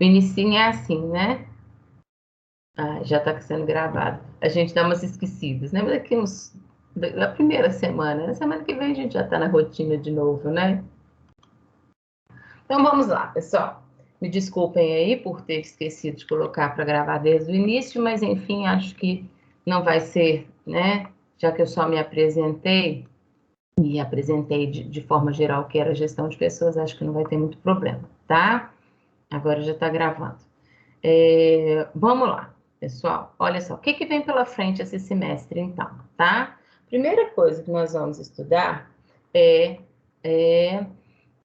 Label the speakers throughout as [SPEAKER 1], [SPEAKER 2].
[SPEAKER 1] O inicinho é assim, né? Ah, já está sendo gravado. A gente dá umas esquecidas, né? Mas daqui uns... Da primeira semana. Na semana que vem a gente já está na rotina de novo, né? Então vamos lá, pessoal. Me desculpem aí por ter esquecido de colocar para gravar desde o início, mas enfim, acho que não vai ser, né? Já que eu só me apresentei e apresentei de forma geral o que era gestão de pessoas, acho que não vai ter muito problema, tá? Agora já está gravando. Vamos lá, pessoal. Olha só, o que vem pela frente esse semestre, então, tá? Primeira coisa que nós vamos estudar é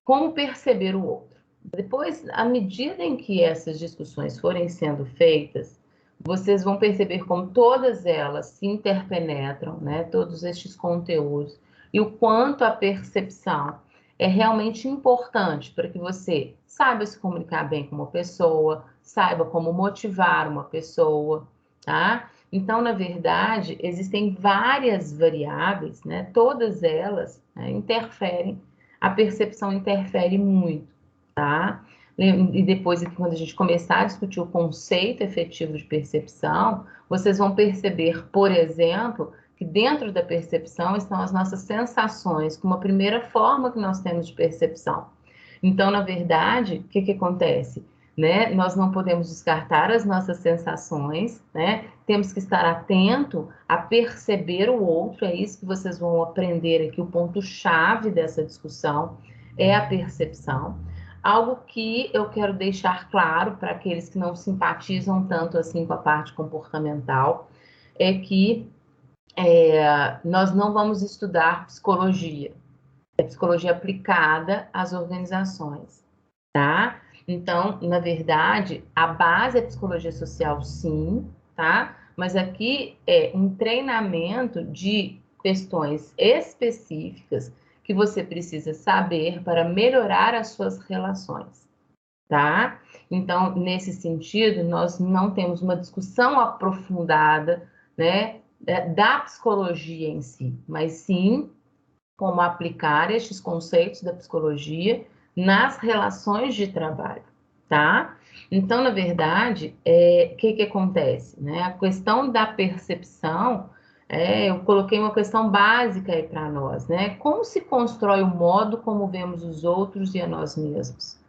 [SPEAKER 1] como perceber o outro. Depois, à medida em que essas discussões forem sendo feitas, vocês vão perceber como todas elas se interpenetram, né? Todos estes conteúdos, e o quanto a percepção é realmente importante para que você saiba se comunicar bem com uma pessoa, saiba como motivar uma pessoa, tá? Então, na verdade, existem várias variáveis, né? Todas elas, né, interferem, a percepção interfere muito, tá? E depois, quando a gente começar a discutir o conceito efetivo de percepção, vocês vão perceber, por exemplo, que dentro da percepção estão as nossas sensações, como a primeira forma que nós temos de percepção. Então, na verdade, o que acontece? Né? Nós não podemos descartar as nossas sensações, né? Temos que estar atento a perceber o outro, é isso que vocês vão aprender aqui, o ponto-chave dessa discussão é a percepção. Algo que eu quero deixar claro para aqueles que não simpatizam tanto assim com a parte comportamental, é que nós não vamos estudar psicologia, é psicologia aplicada às organizações, tá? Então, na verdade, a base é psicologia social, sim, tá? Mas aqui é um treinamento de questões específicas que você precisa saber para melhorar as suas relações, tá? Então, nesse sentido, nós não temos uma discussão aprofundada, né, da psicologia em si, mas sim como aplicar estes conceitos da psicologia nas relações de trabalho, tá? Então, na verdade, o que acontece, né? A questão da percepção, eu coloquei uma questão básica aí para nós, né? Como se constrói o modo como vemos os outros e a nós mesmos,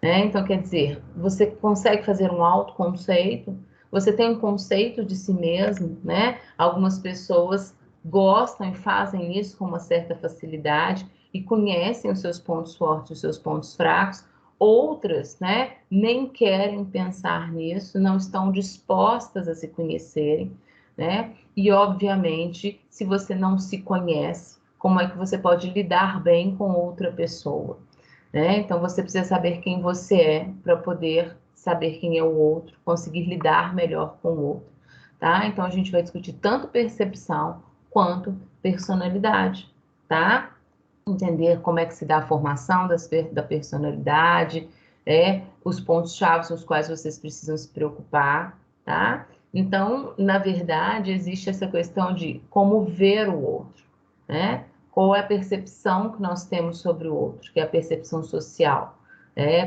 [SPEAKER 1] né? Então, quer dizer, você consegue fazer um autoconceito, você tem um conceito de si mesmo, né? Algumas pessoas gostam e fazem isso com uma certa facilidade e conhecem os seus pontos fortes, os seus pontos fracos. Outras, né, nem querem pensar nisso, não estão dispostas a se conhecerem, né? E, obviamente, se você não se conhece, como é que você pode lidar bem com outra pessoa? Né? Então, você precisa saber quem você é para poder saber quem é o outro, conseguir lidar melhor com o outro, tá? Então, a gente vai discutir tanto percepção quanto personalidade, tá? Entender como é que se dá a formação da personalidade, os pontos-chave os quais vocês precisam se preocupar, tá? Então, na verdade, existe essa questão de como ver o outro, né? Qual é a percepção que nós temos sobre o outro, que é a percepção social,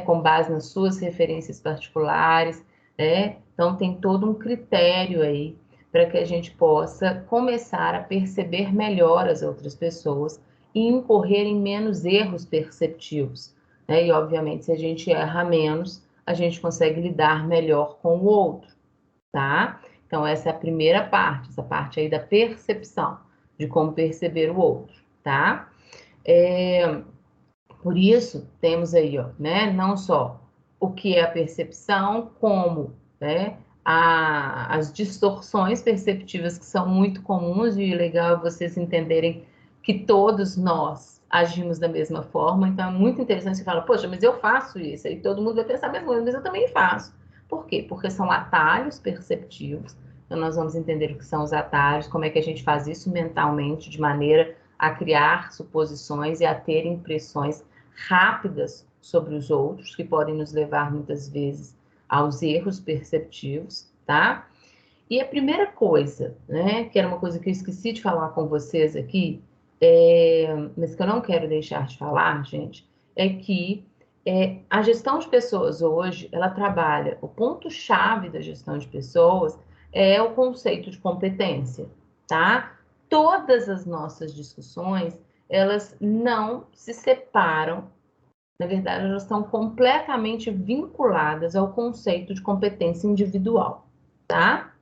[SPEAKER 1] com base nas suas referências particulares, Então, tem todo um critério aí para que a gente possa começar a perceber melhor as outras pessoas e incorrer em menos erros perceptivos, né? E, obviamente, se a gente erra menos, a gente consegue lidar melhor com o outro, tá? Então, essa é a primeira parte, essa parte aí da percepção, de como perceber o outro, tá? Por isso, temos aí, ó, né, não só o que é a percepção, como, né, as distorções perceptivas que são muito comuns, e legal é vocês entenderem que todos nós agimos da mesma forma. Então, é muito interessante você falar, poxa, mas eu faço isso, e todo mundo vai pensar a mesma coisa, mas eu também faço. Por quê? Porque são atalhos perceptivos. Então, nós vamos entender o que são os atalhos, como é que a gente faz isso mentalmente, de maneira a criar suposições e a ter impressões rápidas sobre os outros, que podem nos levar muitas vezes aos erros perceptivos, tá? E a primeira coisa, né, que era uma coisa que eu esqueci de falar com vocês aqui, mas que eu não quero deixar de falar, gente, é que A gestão de pessoas hoje, ela trabalha, o ponto-chave da gestão de pessoas é o conceito de competência, tá? Todas as nossas discussões, elas não se separam, na verdade, elas estão completamente vinculadas ao conceito de competência individual, tá?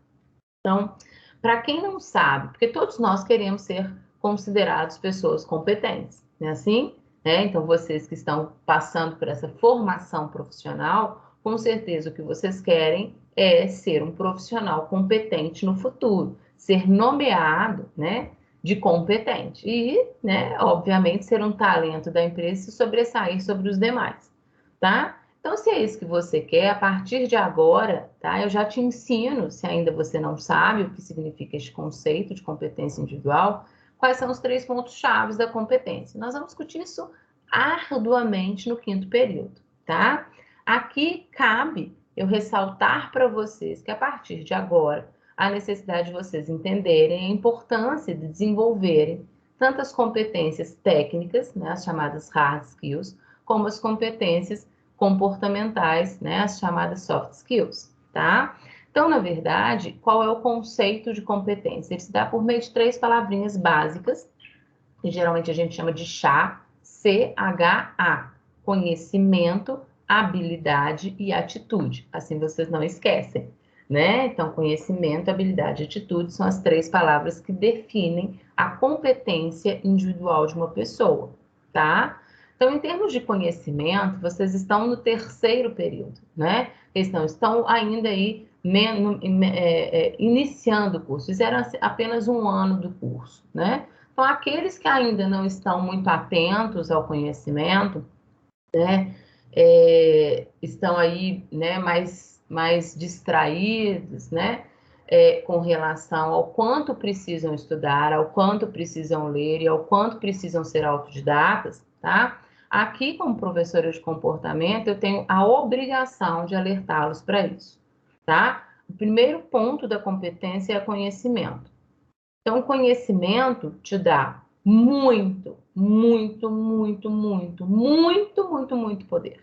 [SPEAKER 1] Então, para quem não sabe, porque todos nós queremos ser considerados pessoas competentes, não é assim? Então, vocês que estão passando por essa formação profissional, com certeza o que vocês querem é ser um profissional competente no futuro, ser nomeado, né, de competente e, né, obviamente, ser um talento da empresa e se sobressair sobre os demais, tá? Então, se é isso que você quer, a partir de agora, tá? Eu já te ensino, se ainda você não sabe o que significa este conceito de competência individual, quais são os 3 pontos-chave da competência. Nós vamos discutir isso arduamente no 5º período, tá? Aqui cabe eu ressaltar para vocês que a partir de agora, a necessidade de vocês entenderem a importância de desenvolverem tantas competências técnicas, né, as chamadas hard skills, como as competências comportamentais, né, as chamadas soft skills, tá? Então, na verdade, qual é o conceito de competência? Ele se dá por meio de 3 palavrinhas básicas, que geralmente a gente chama de CHA, C-H-A, conhecimento, habilidade e atitude. Assim vocês não esquecem, né? Então, conhecimento, habilidade e atitude são as 3 palavras que definem a competência individual de uma pessoa, tá? Então, em termos de conhecimento, vocês estão no 3º período, né? Eles não estão ainda aí iniciando o curso, fizeram apenas 1 ano do curso, né? Então, aqueles que ainda não estão muito atentos ao conhecimento, né, estão aí, né, mais distraídos, né, com relação ao quanto precisam estudar, ao quanto precisam ler e ao quanto precisam ser autodidatas, tá? Aqui, como professora de comportamento, eu tenho a obrigação de alertá-los para isso, tá? O primeiro ponto da competência é conhecimento. Então, o conhecimento te dá muito, muito, muito, muito, muito, muito, muito poder,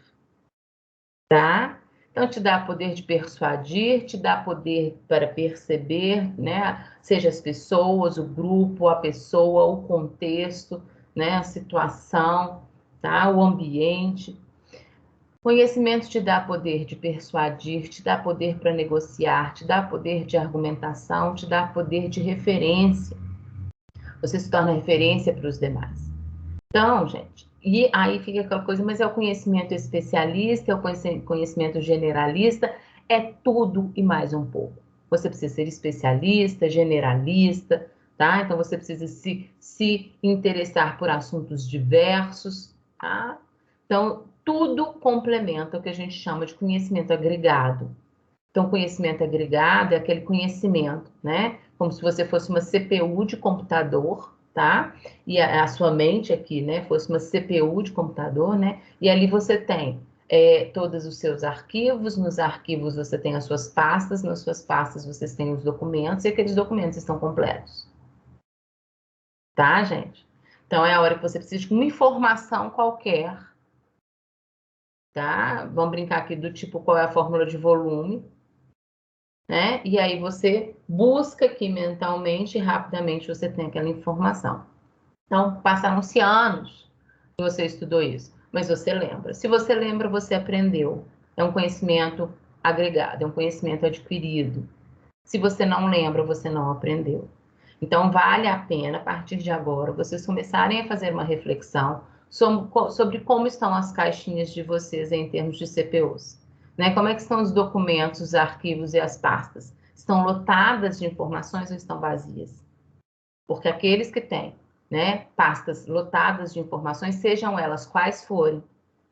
[SPEAKER 1] tá? Então, te dá poder de persuadir, te dá poder para perceber, né? Seja as pessoas, o grupo, a pessoa, o contexto, né? A situação, tá? O ambiente. Conhecimento te dá poder de persuadir, te dá poder para negociar, te dá poder de argumentação, te dá poder de referência. Você se torna referência para os demais. Então, gente, e aí fica aquela coisa, mas é o conhecimento especialista, é o conhecimento generalista, é tudo e mais um pouco. Você precisa ser especialista, generalista, tá? Então, você precisa se interessar por assuntos diversos, tá? Então, tudo complementa o que a gente chama de conhecimento agregado. Então, conhecimento agregado é aquele conhecimento, né? Como se você fosse uma CPU de computador, tá? E a sua mente aqui, né, fosse uma CPU de computador, né? E ali você tem todos os seus arquivos, nos arquivos você tem as suas pastas, nas suas pastas vocês têm os documentos, e aqueles documentos estão completos. Tá, gente? Então, é a hora que você precisa de uma informação qualquer, tá? Vamos brincar aqui do tipo, qual é a fórmula de volume, né? E aí você busca aqui mentalmente e rapidamente você tem aquela informação. Então, passaram-se anos que você estudou isso, mas você lembra. Se você lembra, você aprendeu. É um conhecimento agregado, é um conhecimento adquirido. Se você não lembra, você não aprendeu. Então, vale a pena, a partir de agora, vocês começarem a fazer uma reflexão sobre como estão as caixinhas de vocês em termos de CPUs. Né? Como é que estão os documentos, os arquivos e as pastas? Estão lotadas de informações ou estão vazias? Porque aqueles que têm, né, pastas lotadas de informações, sejam elas quais forem,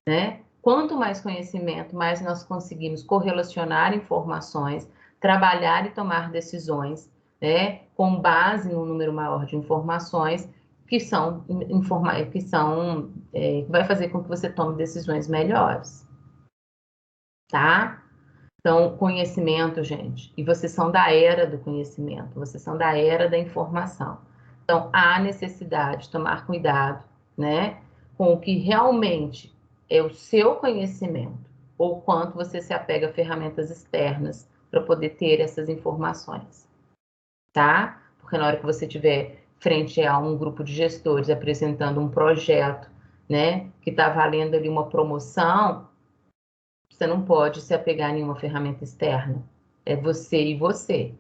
[SPEAKER 1] né? Quanto mais conhecimento, mais nós conseguimos correlacionar informações, trabalhar e tomar decisões, né, com base no número maior de informações que vai fazer com que você tome decisões melhores, tá? Então, conhecimento, gente, e vocês são da era do conhecimento, vocês são da era da informação. Então, há necessidade de tomar cuidado, né, com o que realmente é o seu conhecimento, ou quanto você se apega a ferramentas externas para poder ter essas informações, tá? Porque na hora que você estiver frente a um grupo de gestores apresentando um projeto, né, que está valendo ali uma promoção, você não pode se apegar a nenhuma ferramenta externa. É você e você,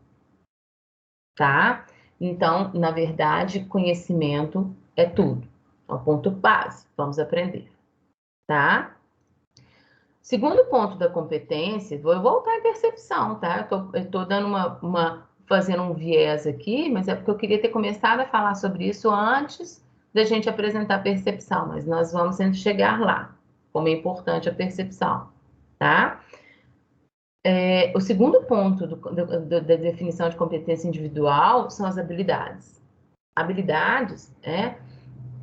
[SPEAKER 1] tá? Então, na verdade, conhecimento é tudo. É o ponto base. Vamos aprender, tá? Segundo ponto da competência, vou voltar à percepção, tá? Eu tô dando fazendo um viés aqui, mas é porque eu queria ter começado a falar sobre isso antes da gente apresentar a percepção, mas nós vamos chegar lá, como é importante a percepção, tá? O segundo ponto da definição de competência individual são as habilidades. Habilidades,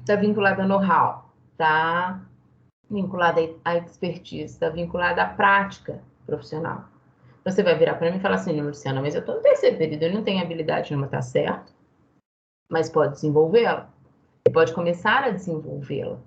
[SPEAKER 1] está vinculada ao know-how, tá vinculada à expertise, está vinculada à prática profissional. Você vai virar para mim e falar assim, Luciana, mas eu estou no terceiro período, eu não tenho habilidade nenhuma, tá certo? Mas pode desenvolvê-la. Você pode começar a desenvolvê-la,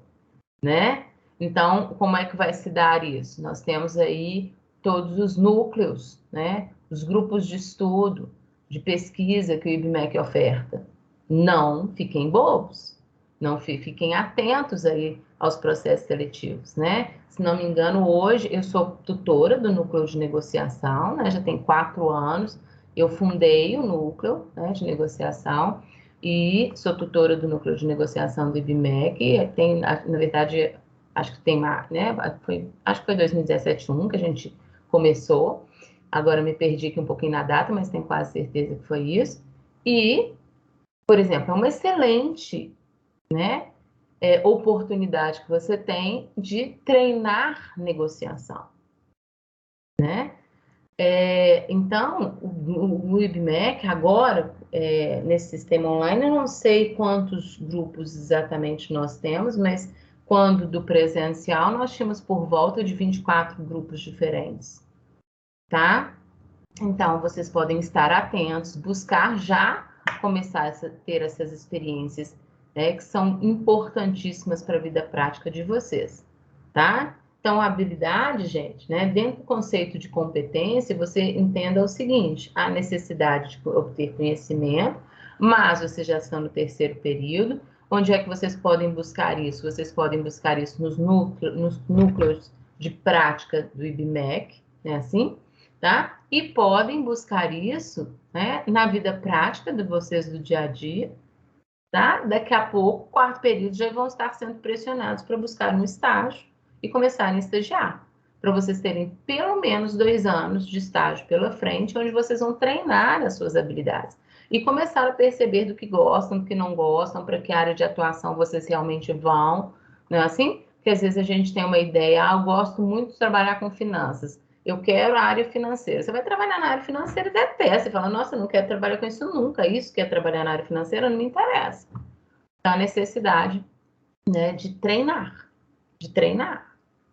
[SPEAKER 1] né? Então, como é que vai se dar isso? Nós temos aí todos os núcleos, né? Os grupos de estudo, de pesquisa que o IBMEC oferta. Não fiquem bobos, não fiquem atentos aí aos processos seletivos, né? Se não me engano, hoje eu sou tutora do núcleo de negociação, né? Já tem 4 anos, eu fundei o núcleo, né, de negociação, e sou tutora do núcleo de negociação do IBMEC. Tem, na verdade, acho que tem mais, né? Acho que foi 2017 que a gente começou. Agora me perdi aqui um pouquinho na data, mas tenho quase certeza que foi isso. E, por exemplo, é uma excelente, né, oportunidade que você tem de treinar negociação, né? Então, o IBMEC agora, nesse sistema online, eu não sei quantos grupos exatamente nós temos, mas quando do presencial, nós tínhamos por volta de 24 grupos diferentes, tá? Então, vocês podem estar atentos, buscar já começar a ter essas experiências, né, que são importantíssimas para a vida prática de vocês, tá? Então, a habilidade, gente, né, dentro do conceito de competência, você entenda o seguinte: a necessidade de obter conhecimento, mas vocês já estão no terceiro período. Onde é que vocês podem buscar isso? Vocês podem buscar isso nos núcleos de prática do IBMEC, né, assim? Tá? E podem buscar isso, né, na vida prática de vocês do dia a dia, tá? Daqui a pouco, quarto período, já vão estar sendo pressionados para buscar um estágio e começarem a estagiar, para vocês terem pelo menos 2 anos de estágio pela frente, onde vocês vão treinar as suas habilidades e começar a perceber do que gostam, do que não gostam, para que área de atuação vocês realmente vão, não é assim? Porque às vezes a gente tem uma ideia, eu gosto muito de trabalhar com finanças, eu quero a área financeira. Você vai trabalhar na área financeira e detesta. Você fala, nossa, eu não quero trabalhar com isso nunca. Isso que é trabalhar na área financeira não me interessa. Então, a necessidade, né, de treinar.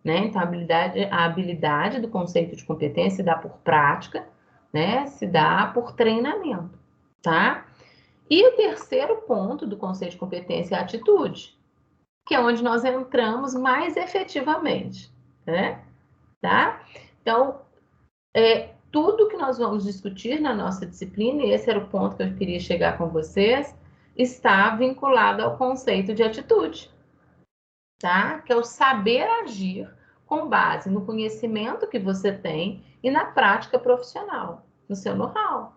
[SPEAKER 1] Né? Então, a habilidade do conceito de competência se dá por prática, né? Se dá por treinamento, tá? E o terceiro ponto do conceito de competência é a atitude, que é onde nós entramos mais efetivamente, né? Tá? Então, tudo que nós vamos discutir na nossa disciplina, e esse era o ponto que eu queria chegar com vocês, está vinculado ao conceito de atitude, tá? Que é o saber agir com base no conhecimento que você tem e na prática profissional, no seu know-how,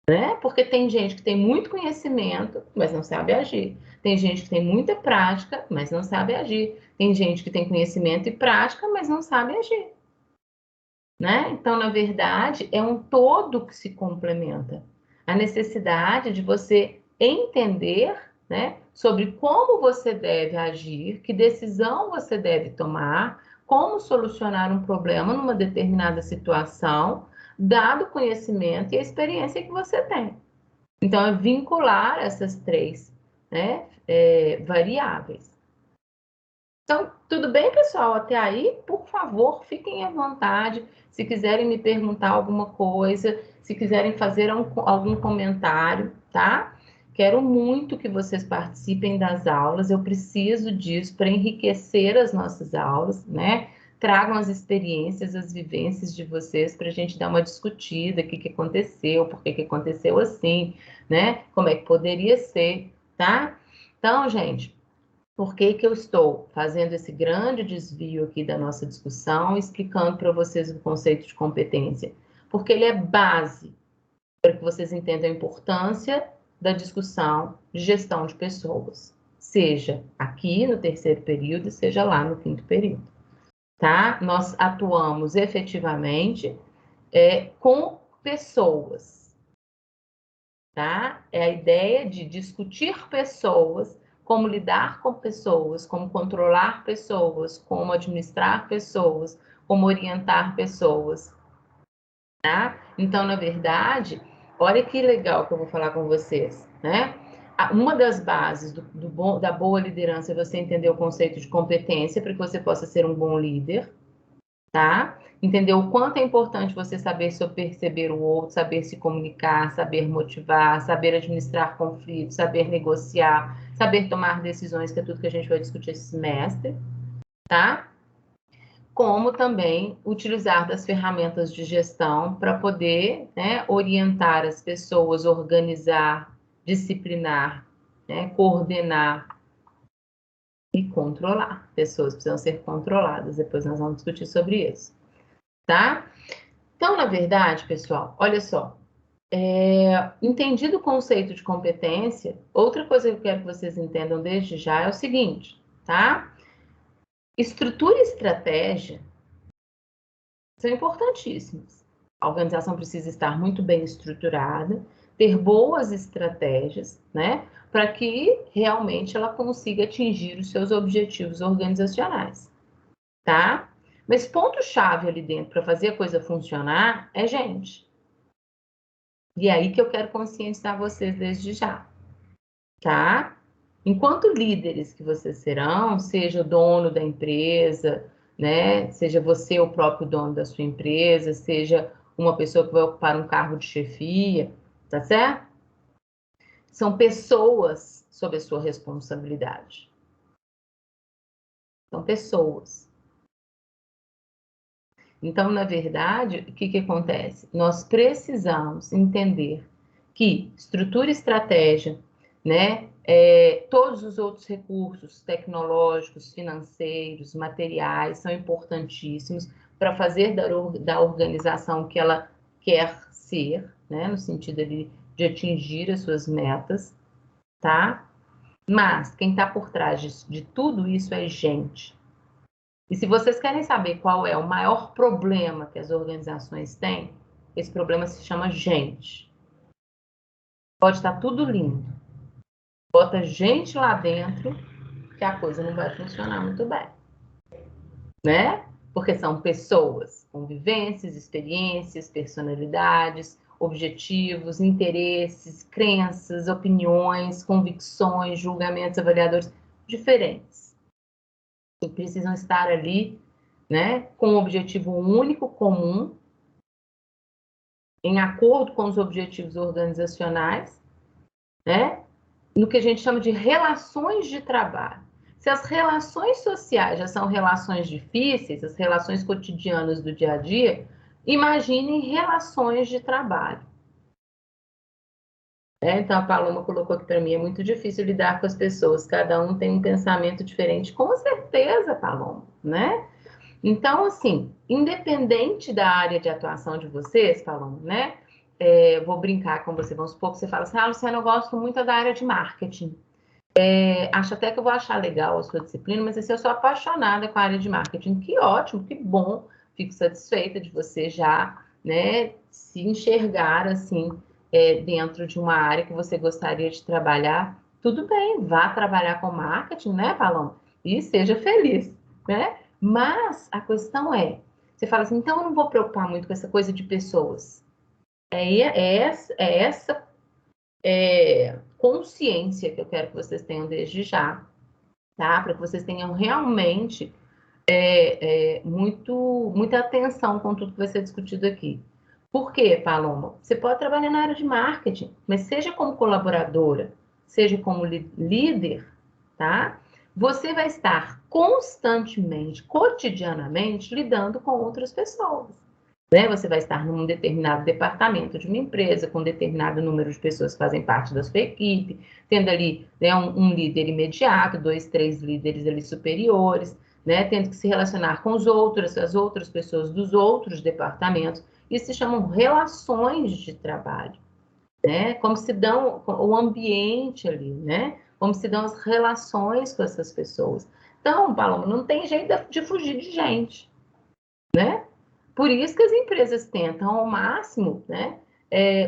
[SPEAKER 1] né? Porque tem gente que tem muito conhecimento, mas não sabe agir. Tem gente que tem muita prática, mas não sabe agir. Tem gente que tem conhecimento e prática, mas não sabe agir. Né? Então, na verdade, é um todo que se complementa. A necessidade de você entender, né, sobre como você deve agir, que decisão você deve tomar, como solucionar um problema numa determinada situação, dado o conhecimento e a experiência que você tem. Então, é vincular essas 3, né, variáveis. Então, tudo bem, pessoal? Até aí, por favor, fiquem à vontade. Se quiserem me perguntar alguma coisa, se quiserem fazer algum comentário, tá? quero muito que vocês participem das aulas, eu preciso disso para enriquecer as nossas aulas, né? Tragam as experiências, as vivências de vocês para a gente dar uma discutida, o que que aconteceu, por que que aconteceu assim, né? Como é que poderia ser, tá? Então, gente, por que que eu estou fazendo esse grande desvio aqui da nossa discussão, explicando para vocês o conceito de competência? Porque ele é base para que vocês entendam a importância da discussão de gestão de pessoas, seja aqui no terceiro período, seja lá no quinto período, tá? Nós atuamos efetivamente com pessoas, tá? É a ideia de discutir pessoas, como lidar com pessoas, como controlar pessoas, como administrar pessoas, como orientar pessoas, tá? Então, na verdade, olha que legal que eu vou falar com vocês, né? Uma das bases da boa liderança é você entender o conceito de competência para que você possa ser um bom líder, tá? Entender o quanto é importante você saber perceber o outro, saber se comunicar, saber motivar, saber administrar conflitos, saber negociar, saber tomar decisões, que é tudo que a gente vai discutir esse semestre, tá? Como também utilizar das ferramentas de gestão para poder, né, orientar as pessoas, organizar, disciplinar, né, coordenar e controlar. Pessoas precisam ser controladas, depois nós vamos discutir sobre isso, tá? Então, na verdade, pessoal, olha só, entendido o conceito de competência, outra coisa que eu quero que vocês entendam desde já é o seguinte, tá? Estrutura e estratégia são importantíssimos. A organização precisa estar muito bem estruturada, ter boas estratégias, né, para que realmente ela consiga atingir os seus objetivos organizacionais, tá? Mas ponto-chave ali dentro para fazer a coisa funcionar é gente. E é aí que eu quero conscientizar vocês desde já, tá? Enquanto líderes que vocês serão, seja o dono da empresa, né? Seja você o próprio dono da sua empresa, seja uma pessoa que vai ocupar um cargo de chefia, tá certo? São pessoas sob a sua responsabilidade. São pessoas. Então, na verdade, o que que acontece? Nós precisamos entender que estrutura e estratégia, né? Todos os outros recursos tecnológicos, financeiros, materiais são importantíssimos para fazer da organização que ela quer ser, né? No sentido de atingir as suas metas, tá? Mas quem está por trás de tudo isso é gente. E se vocês querem saber qual é o maior problema que as organizações têm, esse problema se chama gente. Pode estar tudo lindo. Bota gente lá dentro que a coisa não vai funcionar muito bem. Né? Porque são pessoas com vivências, experiências, personalidades, objetivos, interesses, crenças, opiniões, convicções, julgamentos, avaliadores diferentes. E precisam estar ali, né, com um objetivo único, comum, em acordo com os objetivos organizacionais, né, no que a gente chama de relações de trabalho. Se as relações sociais já são relações difíceis, as relações cotidianas do dia a dia, imaginem relações de trabalho. Então, a Paloma colocou aqui para mim, é muito difícil lidar com as pessoas, cada um tem um pensamento diferente. Com certeza, Paloma, né? Então, assim, independente da área de atuação de vocês, Paloma, né? Vou brincar com você, vamos supor que você fala assim, Luciana, eu gosto muito da área de marketing. Acho até que eu vou achar legal a sua disciplina, mas assim, eu sou apaixonada com a área de marketing. Que ótimo, que bom, fico satisfeita de você já, né, se enxergar assim, dentro de uma área que você gostaria de trabalhar. Tudo bem, vá trabalhar com marketing, né, Paloma? E seja feliz, né? Mas a questão você fala assim, então eu não vou preocupar muito com essa coisa de pessoas. Essa consciência que eu quero que vocês tenham desde já, tá? Para que vocês tenham realmente muita atenção com tudo que vai ser discutido aqui. Por quê, Paloma? Você pode trabalhar na área de marketing, mas seja como colaboradora, seja como líder, tá? Você vai estar constantemente, cotidianamente, lidando com outras pessoas. Né? Você vai estar num determinado departamento de uma empresa, com um determinado número de pessoas que fazem parte da sua equipe, tendo ali, né, um líder imediato, 2, 3 líderes ali superiores, né, tendo que se relacionar com as outras pessoas dos outros departamentos. Isso se chamam relações de trabalho, né? Como se dão o ambiente ali, né? Como se dão as relações com essas pessoas. Então, Paloma, não tem jeito de fugir de gente, né? Por isso que as empresas tentam ao máximo, né,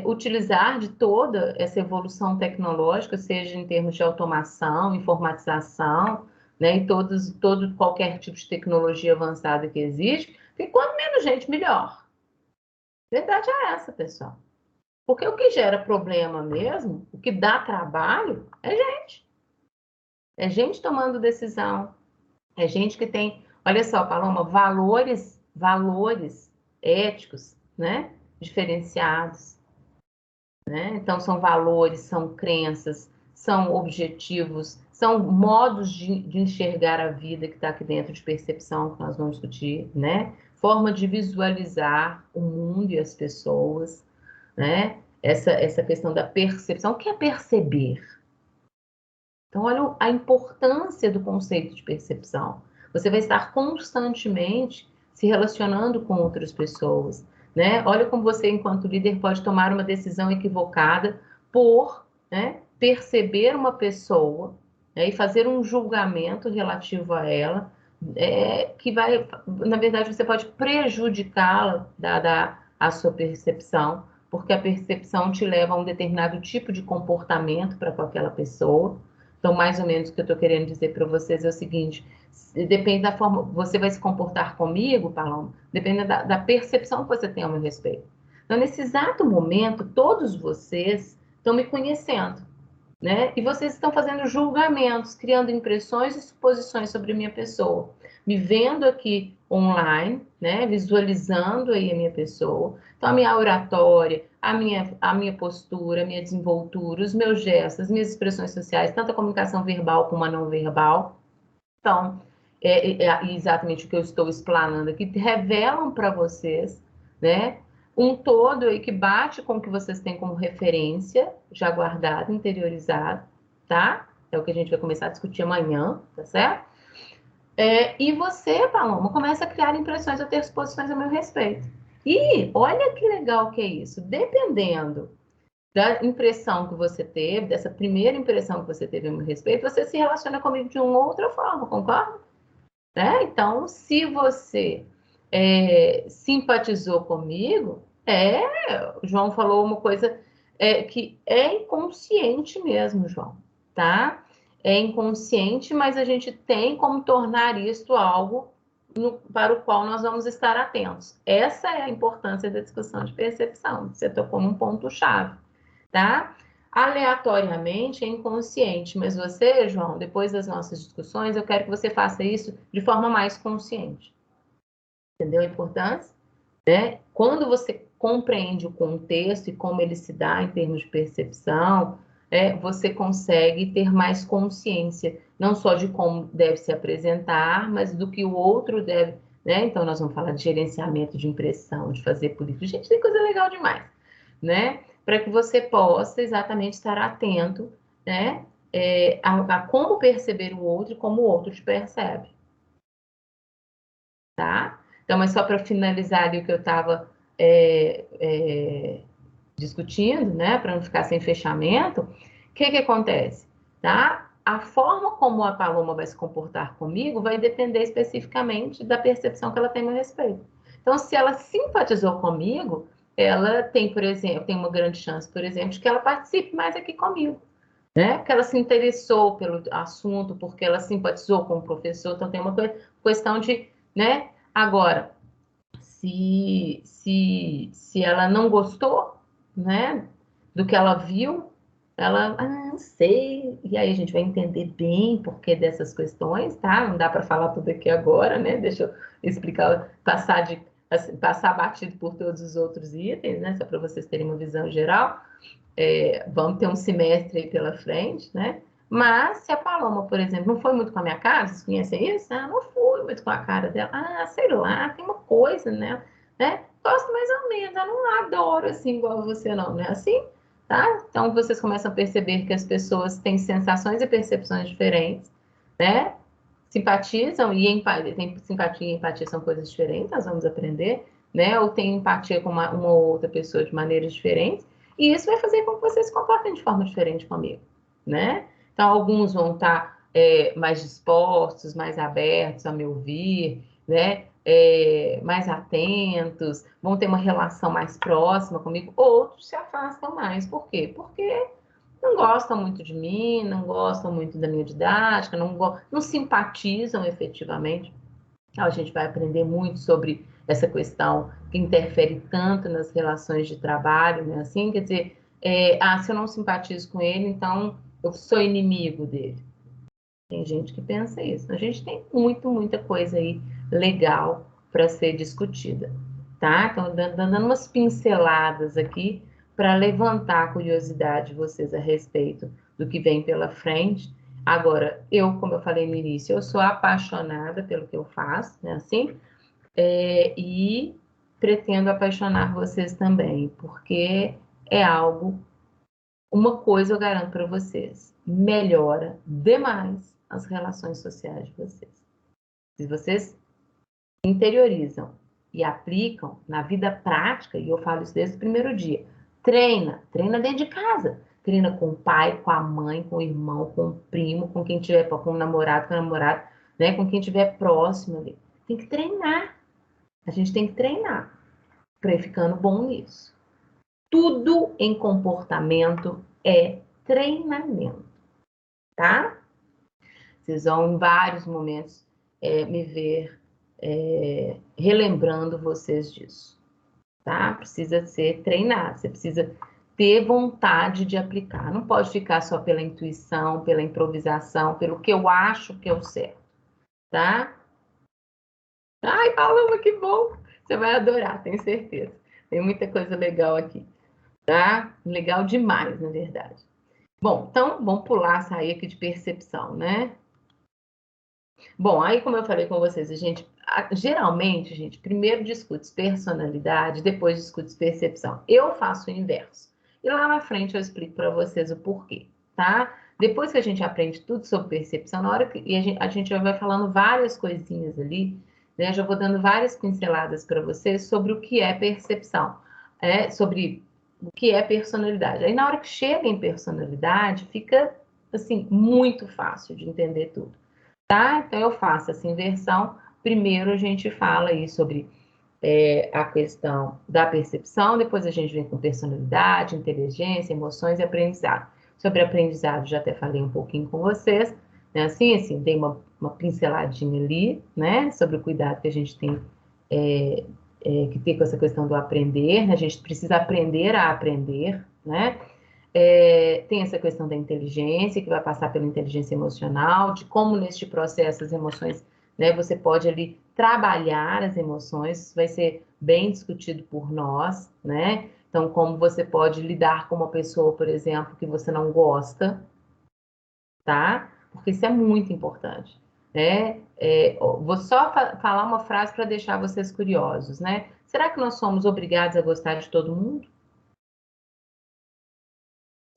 [SPEAKER 1] utilizar de toda essa evolução tecnológica, seja em termos de automação, informatização, né, e qualquer tipo de tecnologia avançada que existe, porque quanto menos gente, melhor. A verdade é essa, pessoal. Porque o que gera problema mesmo, o que dá trabalho, é gente. É gente tomando decisão, é gente que tem, olha só, Paloma, valores éticos, né? Diferenciados, né? Então, são valores, são crenças, são objetivos, são modos de enxergar a vida que está aqui dentro de percepção, que nós vamos discutir, né? Forma de visualizar o mundo e as pessoas, né? Essa questão da percepção. O que é perceber? Então, olha a importância do conceito de percepção. Você vai estar constantemente se relacionando com outras pessoas, né? Olha como você, enquanto líder, pode tomar uma decisão equivocada por, né, perceber uma pessoa, né, e fazer um julgamento relativo a ela, que vai, na verdade, você pode prejudicá-la, dada a sua percepção, porque a percepção te leva a um determinado tipo de comportamento para com aquela pessoa. Então, mais ou menos o que eu estou querendo dizer para vocês é o seguinte: depende da forma, você vai se comportar comigo, Paloma, depende da percepção que você tem ao meu respeito. Então, nesse exato momento, todos vocês estão me conhecendo, né? E vocês estão fazendo julgamentos, criando impressões e suposições sobre a minha pessoa, me vendo aqui online, né? Visualizando aí a minha pessoa. Então, a minha oratória, a minha postura, a minha desenvoltura, os meus gestos, as minhas expressões sociais, tanto a comunicação verbal como a não verbal. Então, exatamente o que eu estou explanando aqui, revelam para vocês, né, um todo aí que bate com o que vocês têm como referência, já guardado, interiorizado, tá? É o que a gente vai começar a discutir amanhã, tá certo? E você, Paloma, começa a criar impressões ou ter suposições a meu respeito. E olha que legal que é isso. Dependendo da impressão que você teve, dessa primeira impressão que você teve a meu respeito, você se relaciona comigo de uma outra forma, concorda? Né? Então, se você simpatizou comigo, o João falou uma coisa que é inconsciente mesmo, João, tá? É inconsciente, mas a gente tem como tornar isso algo para o qual nós vamos estar atentos. Essa é a importância da discussão de percepção. Você tocou num ponto-chave, tá? Aleatoriamente é inconsciente, mas você, João, depois das nossas discussões, eu quero que você faça isso de forma mais consciente. Entendeu a importância? Né? Quando você compreende o contexto e como ele se dá em termos de percepção, você consegue ter mais consciência, não só de como deve se apresentar, mas do que o outro deve, né? Então, nós vamos falar de gerenciamento de impressão, de fazer política. Gente, tem coisa legal demais, né? Para que você possa exatamente estar atento, né? A como perceber o outro e como o outro te percebe, tá? Então, mas só para finalizar ali o que eu estava discutindo, né, para não ficar sem fechamento, o que acontece, tá? A forma como a Paloma vai se comportar comigo vai depender especificamente da percepção que ela tem a meu respeito. Então, se ela simpatizou comigo, ela tem, por exemplo, tem uma grande chance, por exemplo, de que ela participe mais aqui comigo, né? Que ela se interessou pelo assunto, porque ela simpatizou com o professor, então tem uma questão de, né? Agora, se ela não gostou, né, do que ela viu, ela, não sei, e aí a gente vai entender bem por que dessas questões, tá? Não dá para falar tudo aqui agora, né? Deixa eu explicar, passar batido por todos os outros itens, né? Só para vocês terem uma visão geral. vamos ter um semestre aí pela frente, né? Mas se a Paloma, por exemplo, não foi muito com a minha cara, vocês conhecem isso? Ah, não fui muito com a cara dela. Ah, sei lá, tem uma coisa, né? Gosto mais ou menos, eu não adoro assim igual você não, né? Assim, tá? Então vocês começam a perceber que as pessoas têm sensações e percepções diferentes, né? Simpatizam e empatia, tem simpatia e empatia são coisas diferentes, nós vamos aprender, né? Ou tem empatia com uma ou outra pessoa de maneiras diferentes, e isso vai fazer com que vocês se comportem de forma diferente comigo, né? Então, alguns vão estar mais dispostos, mais abertos a me ouvir, né? Mais atentos, vão ter uma relação mais próxima comigo, outros se afastam mais. Por quê? Porque não gostam muito de mim, não gostam muito da minha didática, não simpatizam efetivamente. Então, a gente vai aprender muito sobre essa questão que interfere tanto nas relações de trabalho, né? Assim, quer dizer, se eu não simpatizo com ele, então eu sou inimigo dele. Tem gente que pensa isso. A gente tem muita coisa aí legal para ser discutida, tá? Então, dando umas pinceladas aqui para levantar a curiosidade de vocês a respeito do que vem pela frente. Agora, como eu falei no início, eu sou apaixonada pelo que eu faço, né? Assim, e pretendo apaixonar vocês também, porque é algo, uma coisa eu garanto para vocês, melhora demais as relações sociais de vocês. Se vocês interiorizam e aplicam na vida prática, e eu falo isso desde o primeiro dia, treina dentro de casa. Treina com o pai, com a mãe, com o irmão, com o primo, com quem tiver, com o namorado, né? Com quem tiver próximo ali. Tem que treinar. A gente tem que treinar para ir ficando bom nisso. Tudo em comportamento é treinamento, tá? Vocês vão em vários momentos me ver relembrando vocês disso, tá? Precisa ser treinado, você precisa ter vontade de aplicar. Não pode ficar só pela intuição, pela improvisação, pelo que eu acho que é o certo, tá? Ai, Paloma, que bom! Você vai adorar, tenho certeza. Tem muita coisa legal aqui, tá? Legal demais, na verdade. Bom, então vamos pular, sair aqui de percepção, né? Bom, aí como eu falei com vocês, geralmente, gente, primeiro discute personalidade, depois discute percepção. Eu faço o inverso. E lá na frente eu explico para vocês o porquê, tá? Depois que a gente aprende tudo sobre percepção, na hora que a gente já vai falando várias coisinhas ali, né? Já vou dando várias pinceladas para vocês sobre o que é percepção, sobre o que é personalidade. Aí na hora que chega em personalidade, fica assim muito fácil de entender tudo. Tá? Então, eu faço essa inversão. Primeiro, a gente fala aí sobre a questão da percepção, depois a gente vem com personalidade, inteligência, emoções e aprendizado. Sobre aprendizado, já até falei um pouquinho com vocês, né? Assim, dei uma pinceladinha ali, né? Sobre o cuidado que a gente tem que ter com essa questão do aprender, né? A gente precisa aprender a aprender, né? Tem essa questão da inteligência, que vai passar pela inteligência emocional, de como neste processo as emoções, né, você pode ali trabalhar as emoções, isso vai ser bem discutido por nós, né? Então, como você pode lidar com uma pessoa, por exemplo, que você não gosta, tá? Porque isso é muito importante, né? Vou só falar uma frase para deixar vocês curiosos, né? Será que nós somos obrigados a gostar de todo mundo?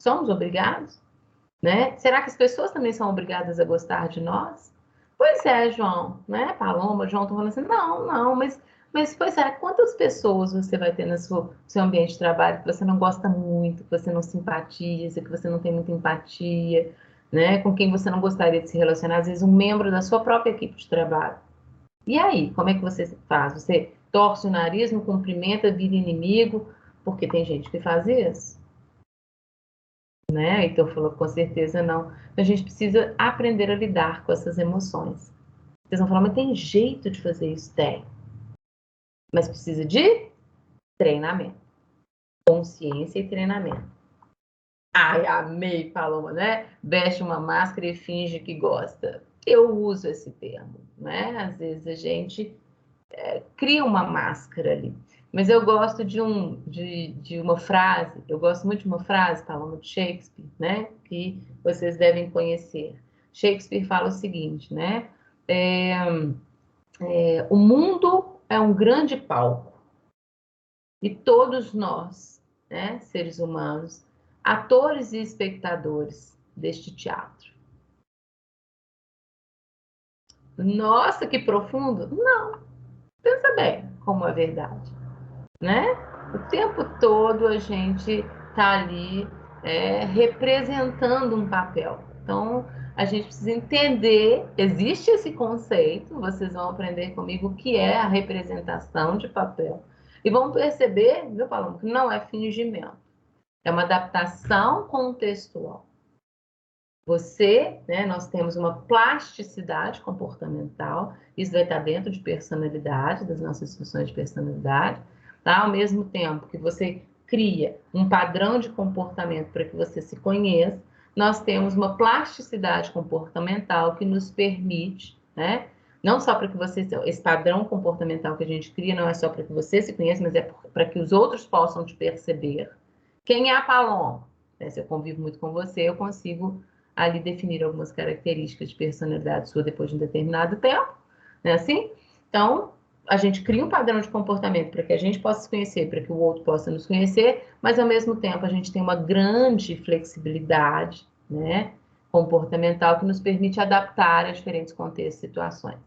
[SPEAKER 1] Somos obrigados? Né? Será que as pessoas também são obrigadas a gostar de nós? Pois é, João, né? Paloma, João, tô falando assim, não, mas pois é, quantas pessoas você vai ter no seu ambiente de trabalho que você não gosta muito, que você não simpatiza, que você não tem muita empatia, né? Com quem você não gostaria de se relacionar, às vezes um membro da sua própria equipe de trabalho. E aí, como é que você faz? Você torce o nariz, não cumprimenta, vira inimigo, porque tem gente que faz isso, né? Então falou, com certeza não. A gente precisa aprender a lidar com essas emoções. Vocês vão falar, mas tem jeito de fazer isso? Tem. Mas precisa de treinamento. Consciência e treinamento. Ai, amei, Paloma, né? Veste uma máscara e finge que gosta. Eu uso esse termo, né? Às vezes a gente cria uma máscara ali. Mas eu gosto de uma frase, eu gosto muito de uma frase, Paloma, de Shakespeare, né? Que vocês devem conhecer. Shakespeare fala o seguinte, né? É, o mundo é um grande palco e todos nós, né, seres humanos, atores e espectadores deste teatro. Nossa, que profundo! Não, pensa bem como é verdade, né? O tempo todo a gente está ali representando um papel. Então, a gente precisa entender, existe esse conceito, vocês vão aprender comigo o que é a representação de papel. E vão perceber, viu, Paloma, que não é fingimento, é uma adaptação contextual. Você, né, nós temos uma plasticidade comportamental, isso vai estar dentro de personalidade, das nossas instruções de personalidade, tá? Ao mesmo tempo que você cria um padrão de comportamento para que você se conheça, nós temos uma plasticidade comportamental que nos permite, né? Não só para que você, esse padrão comportamental que a gente cria, não é só para que você se conheça, mas é para que os outros possam te perceber. Quem é a Paloma? Se eu convivo muito com você, eu consigo ali definir algumas características de personalidade sua depois de um determinado tempo, né? Assim? Então, a gente cria um padrão de comportamento para que a gente possa se conhecer, para que o outro possa nos conhecer, mas ao mesmo tempo a gente tem uma grande flexibilidade, né, comportamental que nos permite adaptar a diferentes contextos e situações.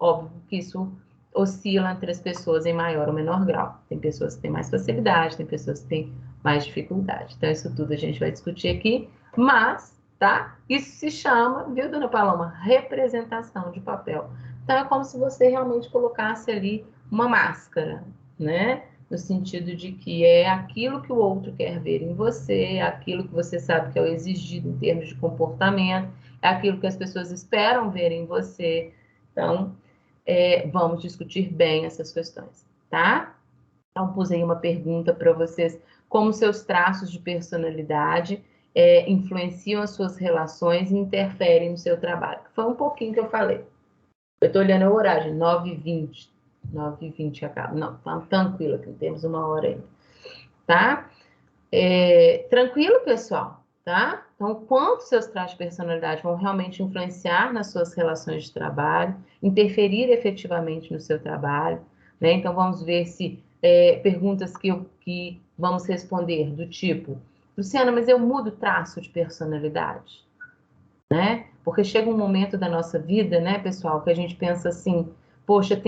[SPEAKER 1] Óbvio que isso oscila entre as pessoas em maior ou menor grau. Tem pessoas que têm mais facilidade, tem pessoas que têm mais dificuldade. Então, isso tudo a gente vai discutir aqui, mas, tá? Isso se chama, viu, dona Paloma? Representação de papel. Então, é como se você realmente colocasse ali uma máscara, né? No sentido de que é aquilo que o outro quer ver em você, é aquilo que você sabe que é o exigido em termos de comportamento, é aquilo que as pessoas esperam ver em você. Então, vamos discutir bem essas questões, tá? Então, pus aí uma pergunta para vocês: como seus traços de personalidade influenciam as suas relações e interferem no seu trabalho? Foi um pouquinho que eu falei. Eu estou olhando a horário, 9h20. 9h20 acaba. Não, tá tranquilo, aqui temos uma hora ainda. Tá? Tranquilo, pessoal? Tá? Então, quanto seus traços de personalidade vão realmente influenciar nas suas relações de trabalho, interferir efetivamente no seu trabalho, né? Então, vamos ver se perguntas que vamos responder do tipo, Luciana, mas eu mudo traço de personalidade, né? Porque chega um momento da nossa vida, né, pessoal, que a gente pensa assim, poxa,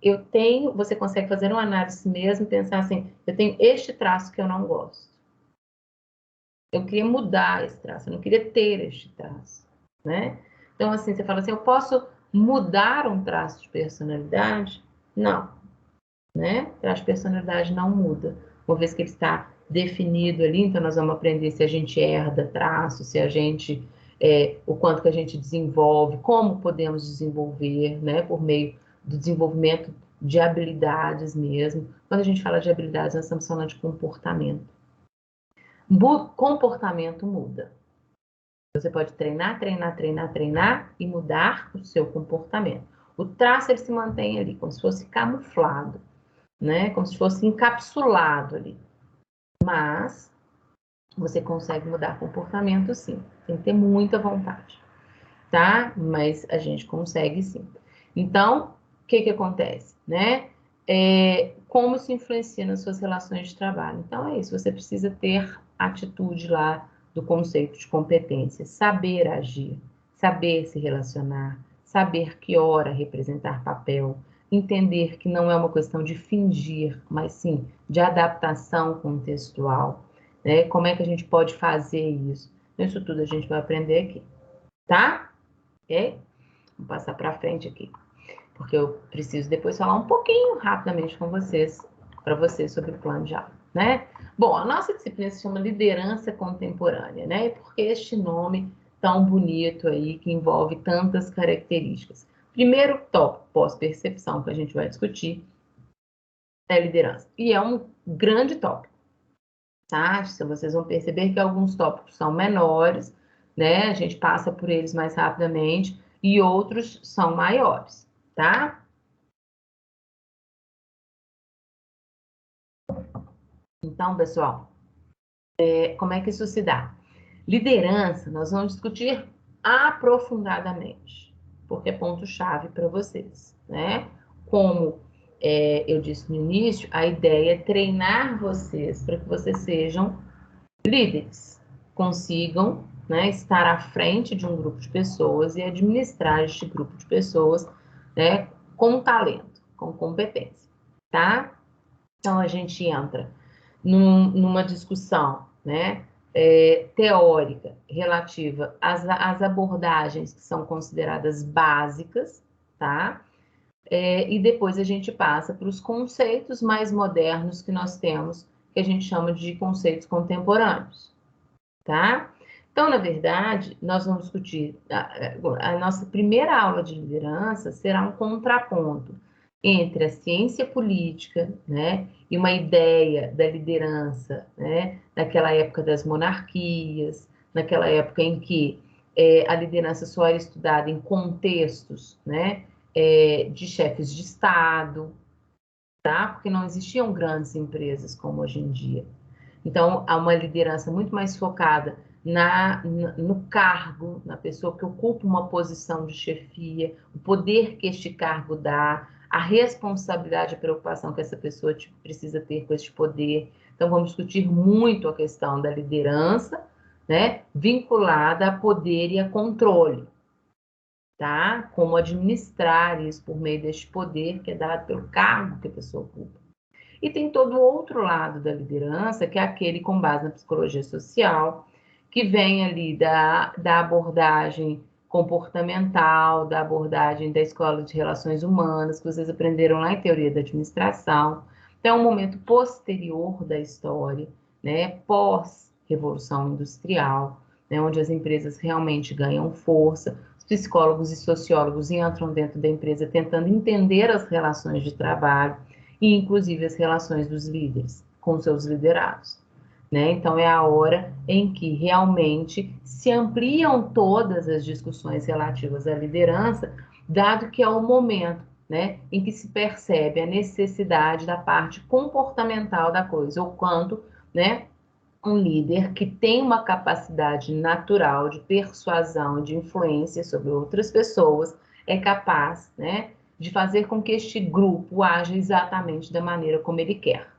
[SPEAKER 1] eu tenho, você consegue fazer uma análise mesmo e pensar assim, eu tenho este traço que eu não gosto. Eu queria mudar esse traço, eu não queria ter este traço, né? Então, assim, você fala assim, eu posso mudar um traço de personalidade? Não, né? O traço de personalidade não muda. Uma vez que ele está definido ali, então nós vamos aprender se a gente herda traço, se a gente, o quanto que a gente desenvolve, como podemos desenvolver, né? Por meio do desenvolvimento de habilidades mesmo. Quando a gente fala de habilidades, nós estamos falando de comportamento. Comportamento muda. Você pode treinar, treinar, treinar, treinar e mudar o seu comportamento. O traço ele se mantém ali, como se fosse camuflado, né? Como se fosse encapsulado ali. Mas você consegue mudar comportamento sim. Tem que ter muita vontade, tá? Mas a gente consegue sim. Então, o que que acontece, né? Como se influencia nas suas relações de trabalho. Então, é isso. Você precisa ter atitude lá do conceito de competência, saber agir, saber se relacionar, saber que hora representar papel, entender que não é uma questão de fingir, mas sim de adaptação contextual, né? Como é que a gente pode fazer isso? Isso tudo a gente vai aprender aqui, tá? Ok? Vou passar para frente aqui, porque eu preciso depois falar um pouquinho rapidamente com vocês, para vocês sobre o plano de aula, né? Bom, a nossa disciplina se chama Liderança Contemporânea, né? E por que este nome tão bonito aí, que envolve tantas características? Primeiro tópico, pós-percepção, que a gente vai discutir, é liderança. E é um grande tópico, tá? Vocês vão perceber que alguns tópicos são menores, né? A gente passa por eles mais rapidamente, e outros são maiores, tá? Então, pessoal, como é que isso se dá? Liderança, nós vamos discutir aprofundadamente, porque é ponto-chave para vocês, né? Como eu disse no início, a ideia é treinar vocês para que vocês sejam líderes, consigam, né, estar à frente de um grupo de pessoas e administrar este grupo de pessoas, né, com talento, com competência, tá? Então a gente entra numa discussão, né, teórica relativa às abordagens que são consideradas básicas, tá? E depois a gente passa para os conceitos mais modernos que nós temos, que a gente chama de conceitos contemporâneos, tá? Então, na verdade, nós vamos discutir, a nossa primeira aula de liderança será um contraponto entre a ciência política, né, e uma ideia da liderança, né, naquela época das monarquias, naquela época em que a liderança só era estudada em contextos, né, de chefes de Estado, tá? Porque não existiam grandes empresas como hoje em dia. Então, há uma liderança muito mais focada no cargo, na pessoa que ocupa uma posição de chefia, o poder que este cargo dá, a responsabilidade e a preocupação que essa pessoa precisa ter com este poder. Então, vamos discutir muito a questão da liderança, né, vinculada a poder e a controle, tá? Como administrar isso por meio deste poder que é dado pelo cargo que a pessoa ocupa. E tem todo o outro lado da liderança, que é aquele com base na psicologia social, que vem ali da abordagem comportamental, da abordagem da escola de relações humanas, que vocês aprenderam lá em teoria da administração. Então, é um momento posterior da história, né, pós-revolução industrial, né, onde as empresas realmente ganham força. Os psicólogos e sociólogos entram dentro da empresa tentando entender as relações de trabalho, e inclusive as relações dos líderes com seus liderados, né? Então é a hora em que realmente se ampliam todas as discussões relativas à liderança, dado que é o momento, né, em que se percebe a necessidade da parte comportamental da coisa, ou quanto, né, um líder que tem uma capacidade natural de persuasão, de influência sobre outras pessoas, é capaz, né, de fazer com que este grupo haja exatamente da maneira como ele quer.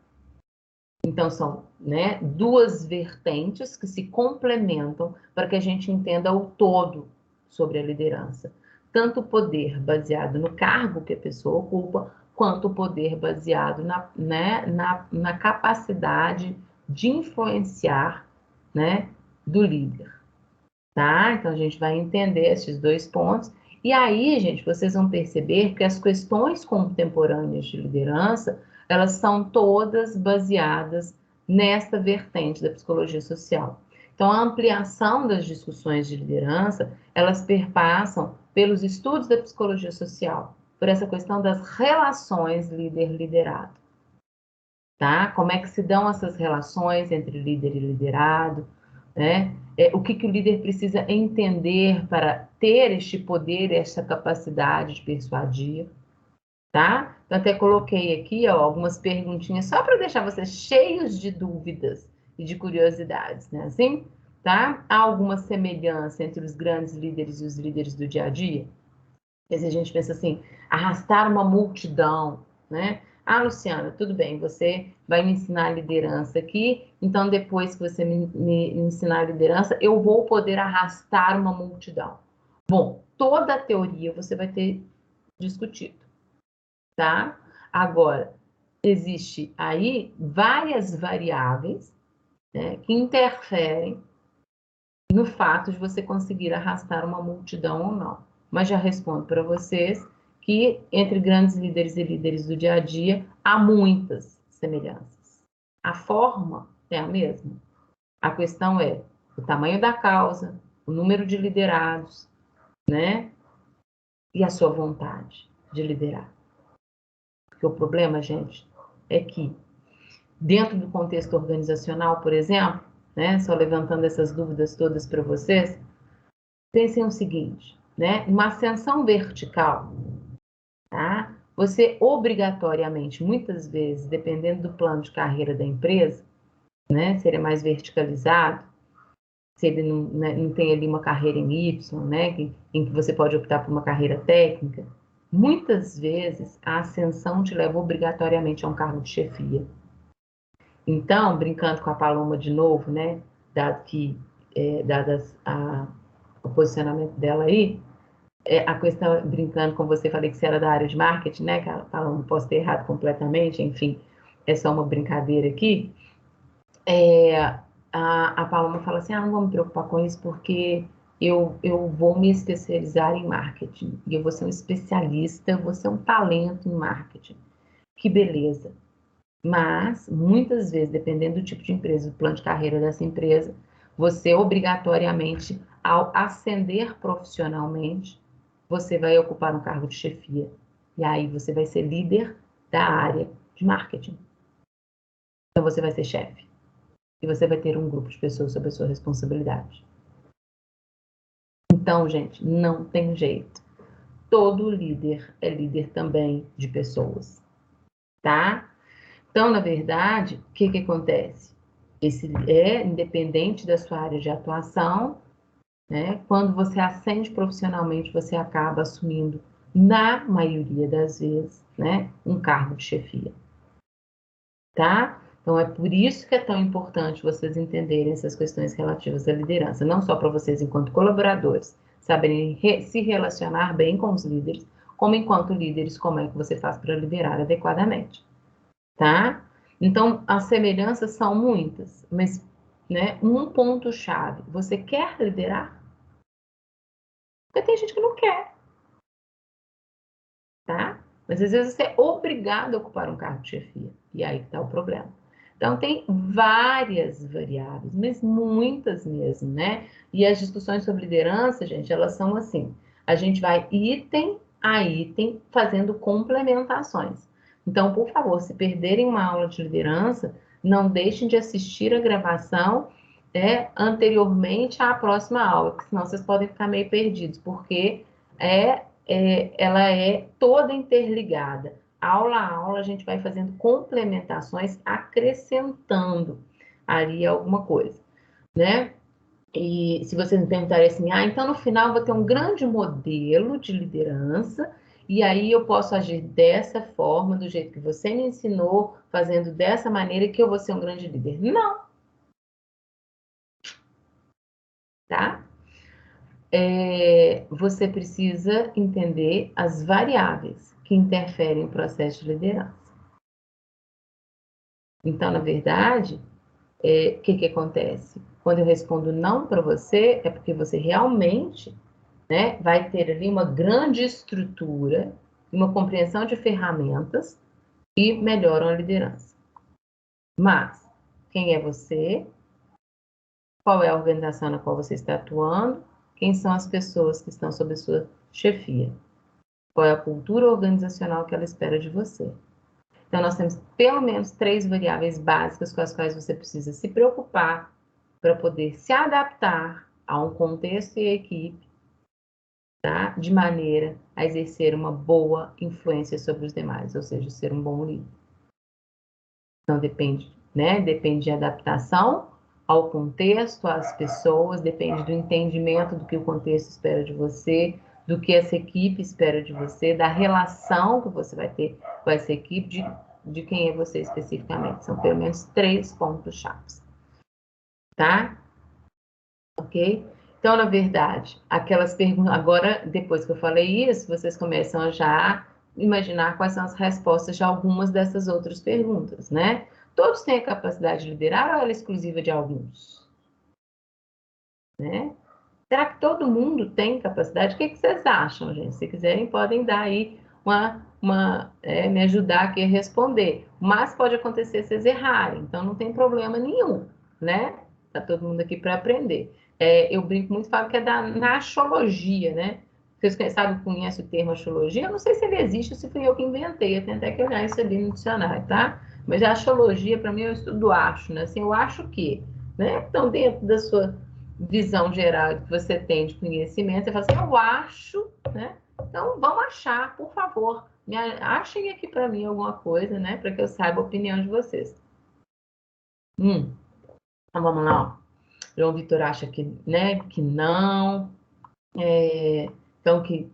[SPEAKER 1] Então, são, né, duas vertentes que se complementam para que a gente entenda o todo sobre a liderança. Tanto o poder baseado no cargo que a pessoa ocupa, quanto o poder baseado na capacidade de influenciar, né, do líder. Tá? Então, a gente vai entender esses dois pontos. E aí, gente, vocês vão perceber que as questões contemporâneas de liderança, elas são todas baseadas nesta vertente da psicologia social. Então, a ampliação das discussões de liderança, elas perpassam pelos estudos da psicologia social, por essa questão das relações líder-liderado, tá? Como é que se dão essas relações entre líder e liderado, né? O que o líder precisa entender para ter este poder, esta capacidade de persuadir, tá? Então, até coloquei aqui, ó, algumas perguntinhas só para deixar vocês cheios de dúvidas e de curiosidades, né? Assim, tá? Há alguma semelhança entre os grandes líderes e os líderes do dia a dia? Às vezes a gente pensa assim, arrastar uma multidão, né? Ah, Luciana, tudo bem, você vai me ensinar a liderança aqui, então depois que você me ensinar a liderança, eu vou poder arrastar uma multidão. Bom, toda a teoria você vai ter discutido, tá? Agora, existe aí várias variáveis, né, que interferem no fato de você conseguir arrastar uma multidão ou não. Mas já respondo para vocês que entre grandes líderes e líderes do dia a dia há muitas semelhanças. A forma é a mesma. A questão é o tamanho da causa, o número de liderados, né? E a sua vontade de liderar. Porque o problema, gente, é que dentro do contexto organizacional, por exemplo, né, só levantando essas dúvidas todas para vocês, pensem o seguinte, né? Uma ascensão vertical, tá? Você obrigatoriamente, muitas vezes, dependendo do plano de carreira da empresa, né? Se ele é mais verticalizado, se ele não, né, não tem ali uma carreira em Y, né? Em que você pode optar por uma carreira técnica. Muitas vezes, a ascensão te leva obrigatoriamente a um cargo de chefia. Então, brincando com a Paloma de novo, né? Dado que, dadas o posicionamento dela aí, a questão, brincando com você, falei que você era da área de marketing, né? Que a Paloma, posso ter errado completamente, enfim, é só uma brincadeira aqui. A Paloma fala assim, não vou me preocupar com isso porque eu vou me especializar em marketing. E eu vou ser um especialista, eu vou ser um talento em marketing. Que beleza. Mas, muitas vezes, dependendo do tipo de empresa, do plano de carreira dessa empresa, você obrigatoriamente, ao ascender profissionalmente, você vai ocupar um cargo de chefia. E aí você vai ser líder da área de marketing. Então você vai ser chefe. E você vai ter um grupo de pessoas sob a sua responsabilidade. Então, gente, não tem jeito. Todo líder é líder também de pessoas, tá? Então, na verdade, o que acontece? Esse é independente da sua área de atuação, né? Quando você ascende profissionalmente, você acaba assumindo, na maioria das vezes, né, um cargo de chefia, tá? Então, é por isso que é tão importante vocês entenderem essas questões relativas à liderança, não só para vocês, enquanto colaboradores, saberem se relacionar bem com os líderes, como enquanto líderes, como é que você faz para liderar adequadamente, tá? Então, as semelhanças são muitas, mas, né, um ponto-chave, você quer liderar? Porque tem gente que não quer, tá? Mas às vezes você é obrigado a ocupar um cargo de chefia, e aí está o problema. Então, tem várias variáveis, mas muitas mesmo, né? E as discussões sobre liderança, gente, elas são assim: a gente vai item a item fazendo complementações. Então, por favor, se perderem uma aula de liderança, não deixem de assistir a gravação anteriormente à próxima aula, porque senão vocês podem ficar meio perdidos, porque ela é toda interligada. Aula a aula, a gente vai fazendo complementações, acrescentando ali alguma coisa, né? E se vocês me perguntarem assim, então no final eu vou ter um grande modelo de liderança, e aí eu posso agir dessa forma, do jeito que você me ensinou, fazendo dessa maneira que eu vou ser um grande líder. Não, tá? Você precisa entender as variáveis que interferem no processo de liderança. Então, na verdade, o que acontece? Quando eu respondo não para você, é porque você realmente, né, vai ter ali uma grande estrutura, uma compreensão de ferramentas que melhoram a liderança. Mas, quem é você? Qual é a organização na qual você está atuando? Quem são as pessoas que estão sob a sua chefia? Qual é a cultura organizacional que ela espera de você? Então, nós temos pelo menos 3 variáveis básicas com as quais você precisa se preocupar para poder se adaptar a um contexto e equipe, tá? De maneira a exercer uma boa influência sobre os demais, ou seja, ser um bom líder. Então, depende, né? Depende de adaptação ao contexto, às pessoas, depende do entendimento do que o contexto espera de você, do que essa equipe espera de você, da relação que você vai ter com essa equipe, de quem é você especificamente. São pelo menos 3 pontos-chave, tá? Ok? Então, na verdade, aquelas perguntas. Agora, depois que eu falei isso, vocês começam a já imaginar quais são as respostas de algumas dessas outras perguntas, né? Todos têm a capacidade de liderar ou ela é exclusiva de alguns? Né? Será que todo mundo tem capacidade? O que vocês acham, gente? Se quiserem, podem dar aí me ajudar aqui a responder. Mas pode acontecer se vocês errarem, então não tem problema nenhum, né? Tá todo mundo aqui para aprender. Eu brinco muito, falo que é na astrologia, né? Vocês conhecem o termo astrologia? Eu não sei se ele existe ou se fui eu que inventei, eu tenho até que olhar isso ali no dicionário, tá? Mas a astrologia, para mim, eu estudo acho, né? Assim, eu acho que, né? Então, dentro da sua visão geral que você tem de conhecimento, você fala assim, eu acho, né? Então, vamos achar, por favor. Achem aqui para mim alguma coisa, né? Para que eu saiba a opinião de vocês. Então, vamos lá, ó. João Vitor acha que, né, que não. Então, que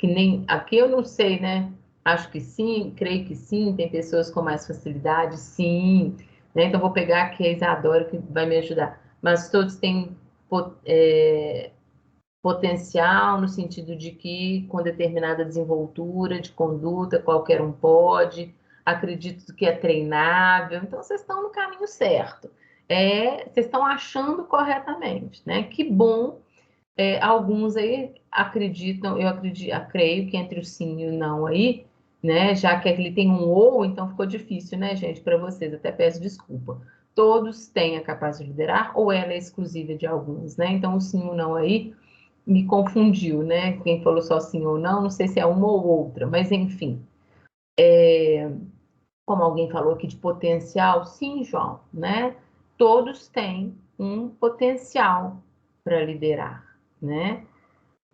[SPEAKER 1] nem... Aqui eu não sei, né? Acho que sim, creio que sim. Tem pessoas com mais facilidade, sim. Né? Então, vou pegar aqui a Isadora, que vai me ajudar. Mas todos têm potencial no sentido de que, com determinada desenvoltura de conduta, qualquer um pode. Acredito que é treinável. Então, vocês estão no caminho certo. Vocês estão achando corretamente, né? Que bom. Alguns aí acreditam, creio que entre o sim e o não aí, né? Já que ele tem um ou, então ficou difícil, né, gente, para vocês. Até peço desculpa. Todos têm a capacidade de liderar ou ela é exclusiva de alguns, né? Então o sim ou não aí me confundiu, né? Quem falou só sim ou não, não sei se é uma ou outra, mas enfim. Como alguém falou aqui de potencial, sim, João, né? Todos têm um potencial para liderar, né?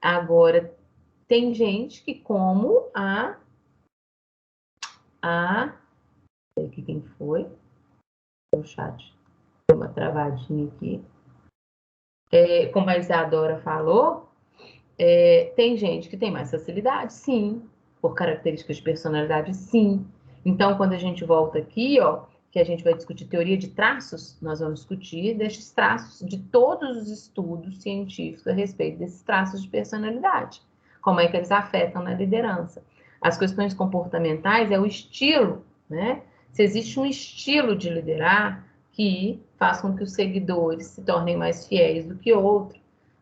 [SPEAKER 1] Agora, tem gente que, como sei que quem foi, o chat, deu uma travadinha aqui. Como a Isadora falou, tem gente que tem mais facilidade, sim, por características de personalidade, sim. Então, quando a gente volta aqui, ó, que a gente vai discutir teoria de traços, nós vamos discutir desses traços de todos os estudos científicos a respeito desses traços de personalidade, como é que eles afetam na liderança. As questões comportamentais é o estilo, né? Se existe um estilo de liderar que faz com que os seguidores se tornem mais fiéis do que outros,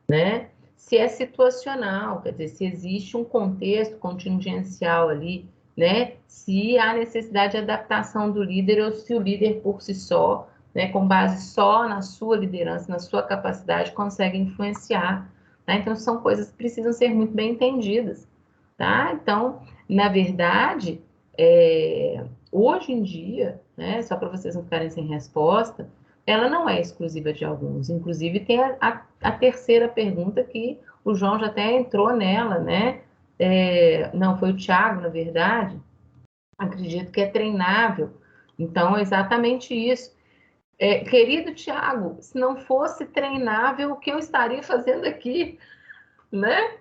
[SPEAKER 1] né? Se é situacional, quer dizer, se existe um contexto contingencial ali, né? Se há necessidade de adaptação do líder ou se o líder por si só, né, com base só na sua liderança, na sua capacidade, consegue influenciar. Tá? Então, são coisas que precisam ser muito bem entendidas. Tá? Então, na verdade, hoje em dia, né, só para vocês não ficarem sem resposta, ela não é exclusiva de alguns. Inclusive, tem a terceira pergunta que o João já até entrou nela, né? Não, foi o Thiago, na verdade. Acredito que é treinável. Então, é exatamente isso. Querido Thiago, se não fosse treinável, o que eu estaria fazendo aqui, né?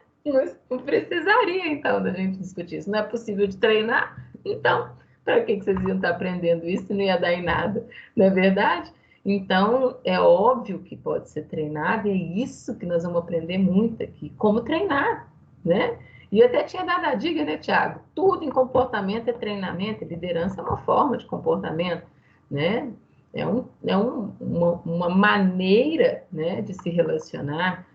[SPEAKER 1] Não precisaria, então, da gente discutir isso. Não é possível de treinar? Então, para que vocês iam estar aprendendo isso e não ia dar em nada? Não é verdade? Então, é óbvio que pode ser treinado, e é isso que nós vamos aprender muito aqui, como treinar, né? E eu até tinha dado a dica, né, Tiago? Tudo em comportamento é treinamento, liderança é uma forma de comportamento, né? Uma maneira, né, de se relacionar,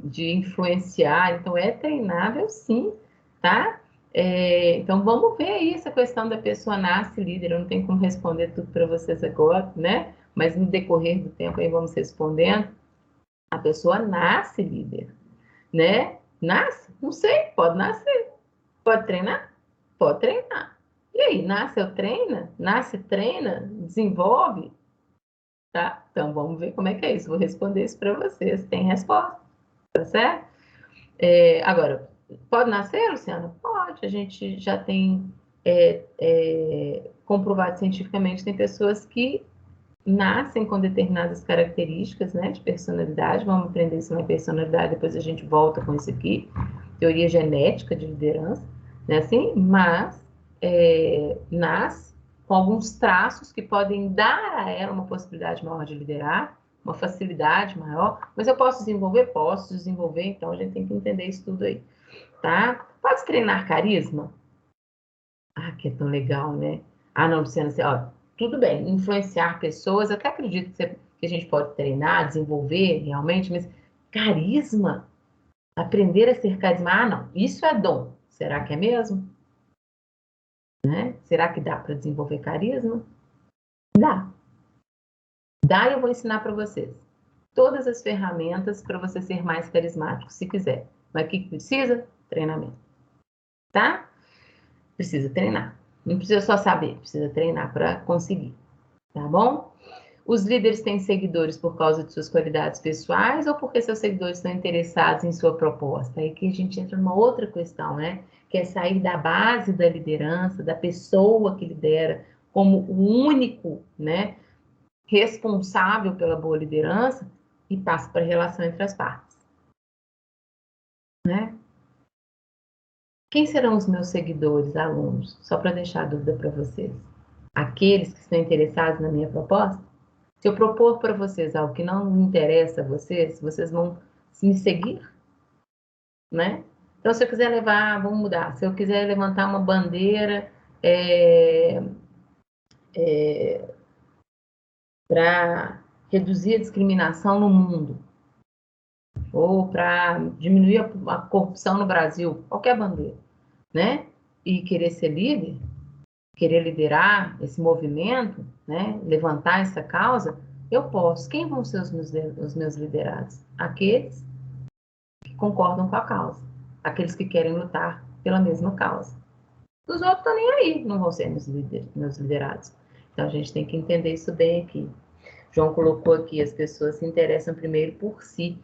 [SPEAKER 1] de influenciar, então é treinável sim, tá? Então vamos ver aí essa questão da pessoa nasce líder, eu não tenho como responder tudo para vocês agora, né? Mas no decorrer do tempo aí vamos respondendo. A pessoa nasce líder, né? Nasce? Não sei, pode nascer. Pode treinar? Pode treinar. E aí, nasce ou treina? Nasce, treina, desenvolve, tá? Então vamos ver como é que é isso. Vou responder isso para vocês. Tem resposta, tá certo? Agora, pode nascer, Luciana? Pode. A gente já tem comprovado cientificamente, tem pessoas que nascem com determinadas características, né, de personalidade. Vamos aprender isso na personalidade, depois a gente volta com isso aqui. Teoria genética de liderança, né, assim? Mas nasce com alguns traços que podem dar a ela uma possibilidade maior de liderar, uma facilidade maior, mas eu posso desenvolver? Posso desenvolver, então a gente tem que entender isso tudo aí, tá? Pode treinar carisma? Ah, que é tão legal, né? Ah, não, Luciana, ó, tudo bem, influenciar pessoas, até acredito que a gente pode treinar, desenvolver realmente, mas carisma? Aprender a ser carisma? Ah, não, isso é dom. Será que é mesmo? Né? Será que dá para desenvolver carisma? Dá. Dá e eu vou ensinar para vocês. Todas as ferramentas para você ser mais carismático, se quiser. Mas o que precisa? Treinamento. Tá? Precisa treinar. Não precisa só saber, precisa treinar para conseguir. Tá bom? Os líderes têm seguidores por causa de suas qualidades pessoais ou porque seus seguidores estão interessados em sua proposta? Aí que a gente entra numa outra questão, né? Que é sair da base da liderança, da pessoa que lidera, como o único, né, responsável pela boa liderança e passa para a relação entre as partes, né? Quem serão os meus seguidores, alunos? Só para deixar a dúvida para vocês. Aqueles que estão interessados na minha proposta? Se eu propor para vocês algo que não interessa a vocês, vocês vão me seguir, né? Então, se eu quiser levar, vamos mudar. Se eu quiser levantar uma bandeira para reduzir a discriminação no mundo, ou para diminuir a corrupção no Brasil, qualquer bandeira, né? E querer ser líder, querer liderar esse movimento, né? Levantar essa causa, eu posso. Quem vão ser os meus liderados? Aqueles que concordam com a causa, aqueles que querem lutar pela mesma causa. Os outros estão nem aí, não vão ser meus liderados. Então a gente tem que entender isso bem aqui. João colocou aqui, as pessoas se interessam primeiro por si.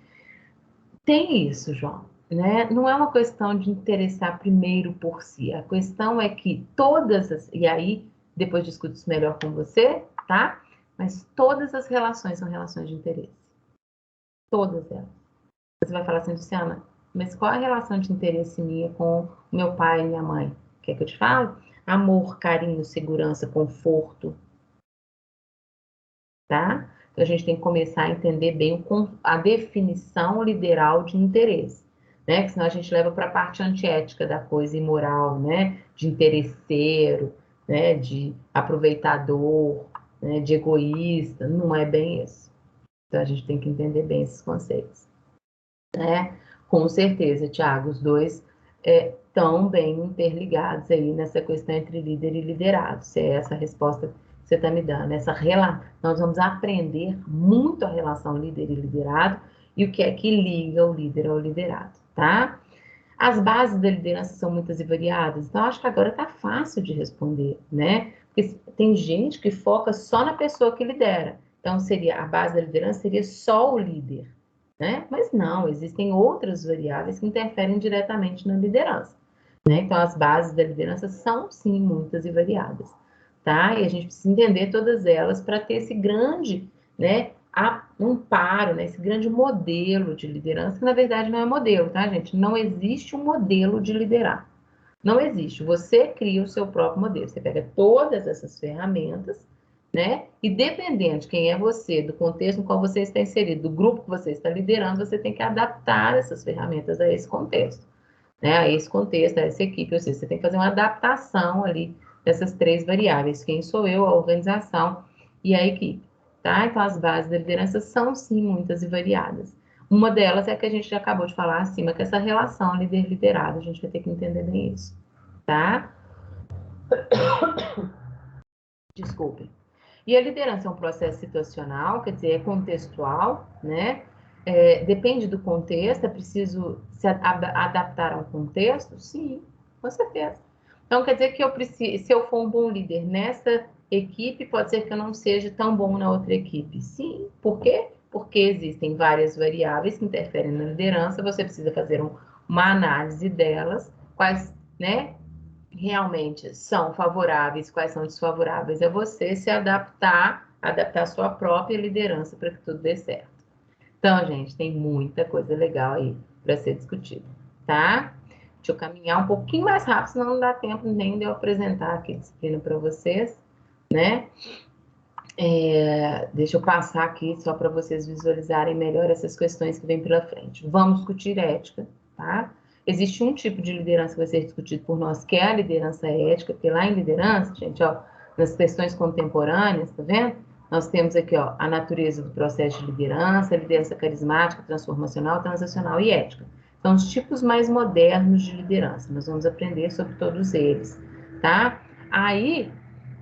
[SPEAKER 1] Tem isso, João, né? Não é uma questão de interessar primeiro por si. A questão é que e aí depois discuto isso melhor com você, tá? Mas todas as relações são relações de interesse. Todas elas. Você vai falar assim, Luciana, mas qual a relação de interesse minha com meu pai e minha mãe? Quer que eu te fale? Amor, carinho, segurança, conforto, tá? Então a gente tem que começar a entender bem a definição literal de interesse, né? Que senão a gente leva para a parte antiética da coisa, imoral, né? De interesseiro, né? De aproveitador, né? De egoísta. Não é bem isso. Então a gente tem que entender bem esses conceitos, né? Com certeza, Tiago, os dois estão bem interligados aí nessa questão entre líder e liderado. Se é essa a resposta que você está me dando. Nós vamos aprender muito a relação líder e liderado e o que é que liga o líder ao liderado, tá? As bases da liderança são muitas e variadas, então acho que agora está fácil de responder, né? Porque tem gente que foca só na pessoa que lidera. Então, a base da liderança seria só o líder, né? Mas não, existem outras variáveis que interferem diretamente na liderança, né? Então, as bases da liderança são, sim, muitas e variadas, tá? E a gente precisa entender todas elas para ter esse grande, né, amparo, né, esse grande modelo de liderança, que na verdade não é modelo, tá, gente? Não existe um modelo de liderar. Não existe. Você cria o seu próprio modelo. Você pega todas essas ferramentas, né? E dependendo de quem é você, do contexto no qual você está inserido, do grupo que você está liderando, você tem que adaptar essas ferramentas a esse contexto, né? A esse contexto, a essa equipe. Ou seja, você tem que fazer uma adaptação ali dessas três variáveis. Quem sou eu, a organização e a equipe, tá? Então, as bases da liderança são, sim, muitas e variadas. Uma delas é a que a gente já acabou de falar acima, que é essa relação líder-liderado. A gente vai ter que entender bem isso, tá? Desculpe. E a liderança é um processo situacional, quer dizer, é contextual, né? Depende do contexto, é preciso se adaptar a um contexto? Sim, com certeza. Então, quer dizer que se eu for um bom líder nessa equipe, pode ser que eu não seja tão bom na outra equipe. Sim, por quê? Porque existem várias variáveis que interferem na liderança, você precisa fazer uma análise delas, quais, né, realmente são favoráveis, quais são desfavoráveis, é você se adaptar a sua própria liderança para que tudo dê certo. Então, gente, tem muita coisa legal aí para ser discutida, tá? Deixa eu caminhar um pouquinho mais rápido, senão não dá tempo nem de eu apresentar aqui a disciplina para vocês, né? Deixa eu passar aqui só para vocês visualizarem melhor essas questões que vêm pela frente. Vamos discutir ética, tá? Existe um tipo de liderança que vai ser discutido por nós, que é a liderança ética, porque lá em liderança, gente, ó, nas questões contemporâneas, tá vendo? Nós temos aqui, ó, a natureza do processo de liderança, liderança carismática, transformacional, transacional e ética. São os tipos mais modernos de liderança. Nós vamos aprender sobre todos eles, tá? Aí,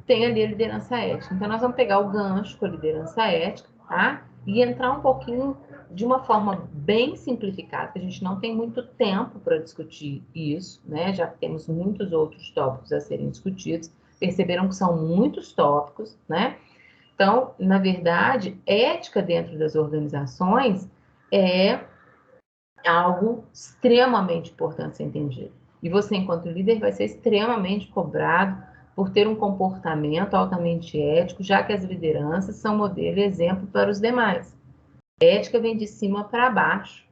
[SPEAKER 1] tem ali a liderança ética. Então, nós vamos pegar o gancho com a liderança ética, tá? E entrar um pouquinho de uma forma bem simplificada, que a gente não tem muito tempo para discutir isso, né? Já temos muitos outros tópicos a serem discutidos. Perceberam que são muitos tópicos, né? Então, na verdade, ética dentro das organizações é algo extremamente importante ser entendido. E você, enquanto líder, vai ser extremamente cobrado por ter um comportamento altamente ético, já que as lideranças são modelo e exemplo para os demais. Ética vem de cima para baixo,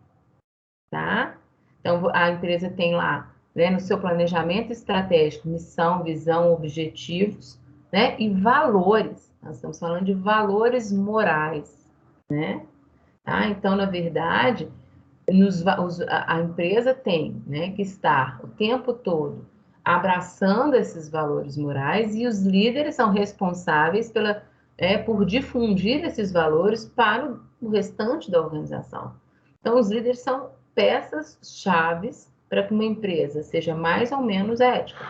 [SPEAKER 1] tá? Então, a empresa tem lá, né, no seu planejamento estratégico, missão, visão, objetivos, né, e valores. Nós estamos falando de valores morais, né? Tá? Então, na verdade, a empresa tem, né, que estar o tempo todo abraçando esses valores morais e os líderes são responsáveis por difundir esses valores para o restante da organização. Então, os líderes são peças chaves para que uma empresa seja mais ou menos ética,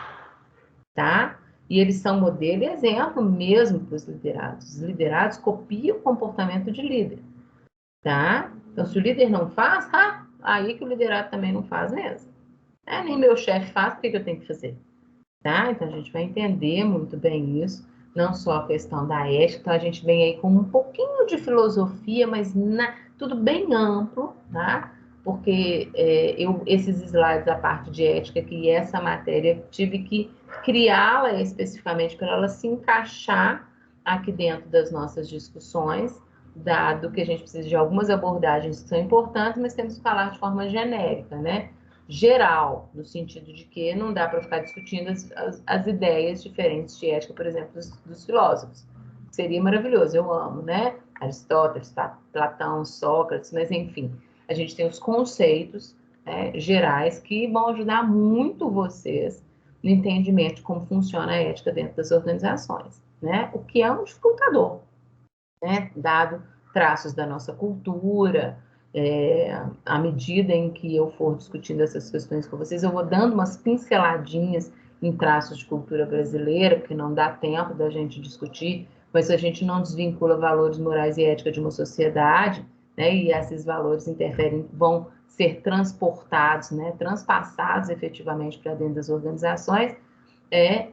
[SPEAKER 1] tá? E eles são modelo e exemplo mesmo para os liderados. Os liderados copiam o comportamento de líder, tá? Então, se o líder não faz, aí que o liderado também não faz mesmo. Nem meu chefe faz, por que eu tenho que fazer? Tá? Então, a gente vai entender muito bem isso, não só a questão da ética, então a gente vem aí com um pouquinho de filosofia, mas tudo bem amplo, tá? Porque esses slides, a parte de ética, que essa matéria, tive que criá-la especificamente para ela se encaixar aqui dentro das nossas discussões, dado que a gente precisa de algumas abordagens que são importantes, mas temos que falar de forma genérica, né? Geral, no sentido de que não dá para ficar discutindo as ideias diferentes de ética, por exemplo, dos filósofos. Seria maravilhoso, eu amo, né? Aristóteles, Platão, Sócrates, mas enfim, a gente tem os conceitos, né, gerais que vão ajudar muito vocês no entendimento de como funciona a ética dentro das organizações, né? O que é um dificultador, né? Dado traços da nossa cultura, à medida em que eu for discutindo essas questões com vocês, eu vou dando umas pinceladinhas em traços de cultura brasileira, porque não dá tempo da gente discutir, mas se a gente não desvincula valores morais e ética de uma sociedade, né, e esses valores interferem, vão ser transportados, né, transpassados efetivamente para dentro das organizações,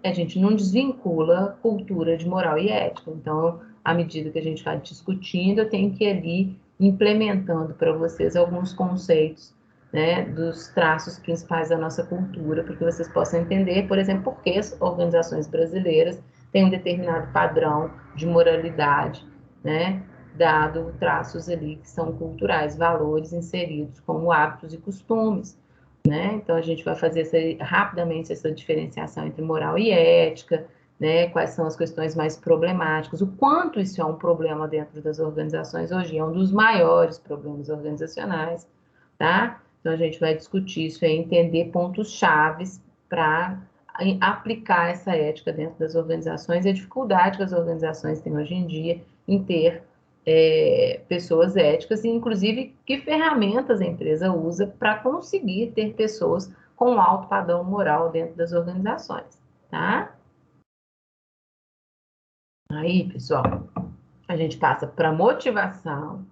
[SPEAKER 1] a gente não desvincula cultura de moral e ética. Então, à medida que a gente vai discutindo, eu tenho que ir ali implementando para vocês alguns conceitos, né, dos traços principais da nossa cultura, para que vocês possam entender, por exemplo, por que as organizações brasileiras têm um determinado padrão de moralidade, né, dado traços ali que são culturais, valores inseridos como hábitos e costumes, né? Então, a gente vai fazer rapidamente essa diferenciação entre moral e ética, né? Quais são as questões mais problemáticas, o quanto isso é um problema dentro das organizações hoje, é um dos maiores problemas organizacionais, tá? Então, a gente vai discutir isso e entender pontos chaves para aplicar essa ética dentro das organizações e a dificuldade que as organizações têm hoje em dia em ter pessoas éticas e, inclusive, que ferramentas a empresa usa para conseguir ter pessoas com alto padrão moral dentro das organizações, tá? Aí, pessoal, a gente passa para motivação.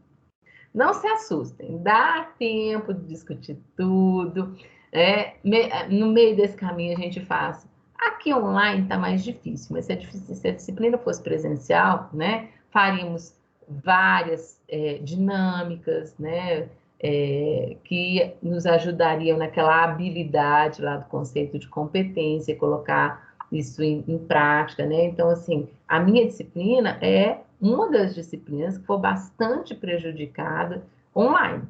[SPEAKER 1] Não se assustem, dá tempo de discutir tudo. No meio desse caminho a gente faz. Aqui online está mais difícil, mas se a disciplina fosse presencial, né, faríamos várias dinâmicas, né, que nos ajudariam naquela habilidade lá do conceito de competência, colocar isso em prática, né? Então, assim, a minha disciplina é uma das disciplinas que foi bastante prejudicada online,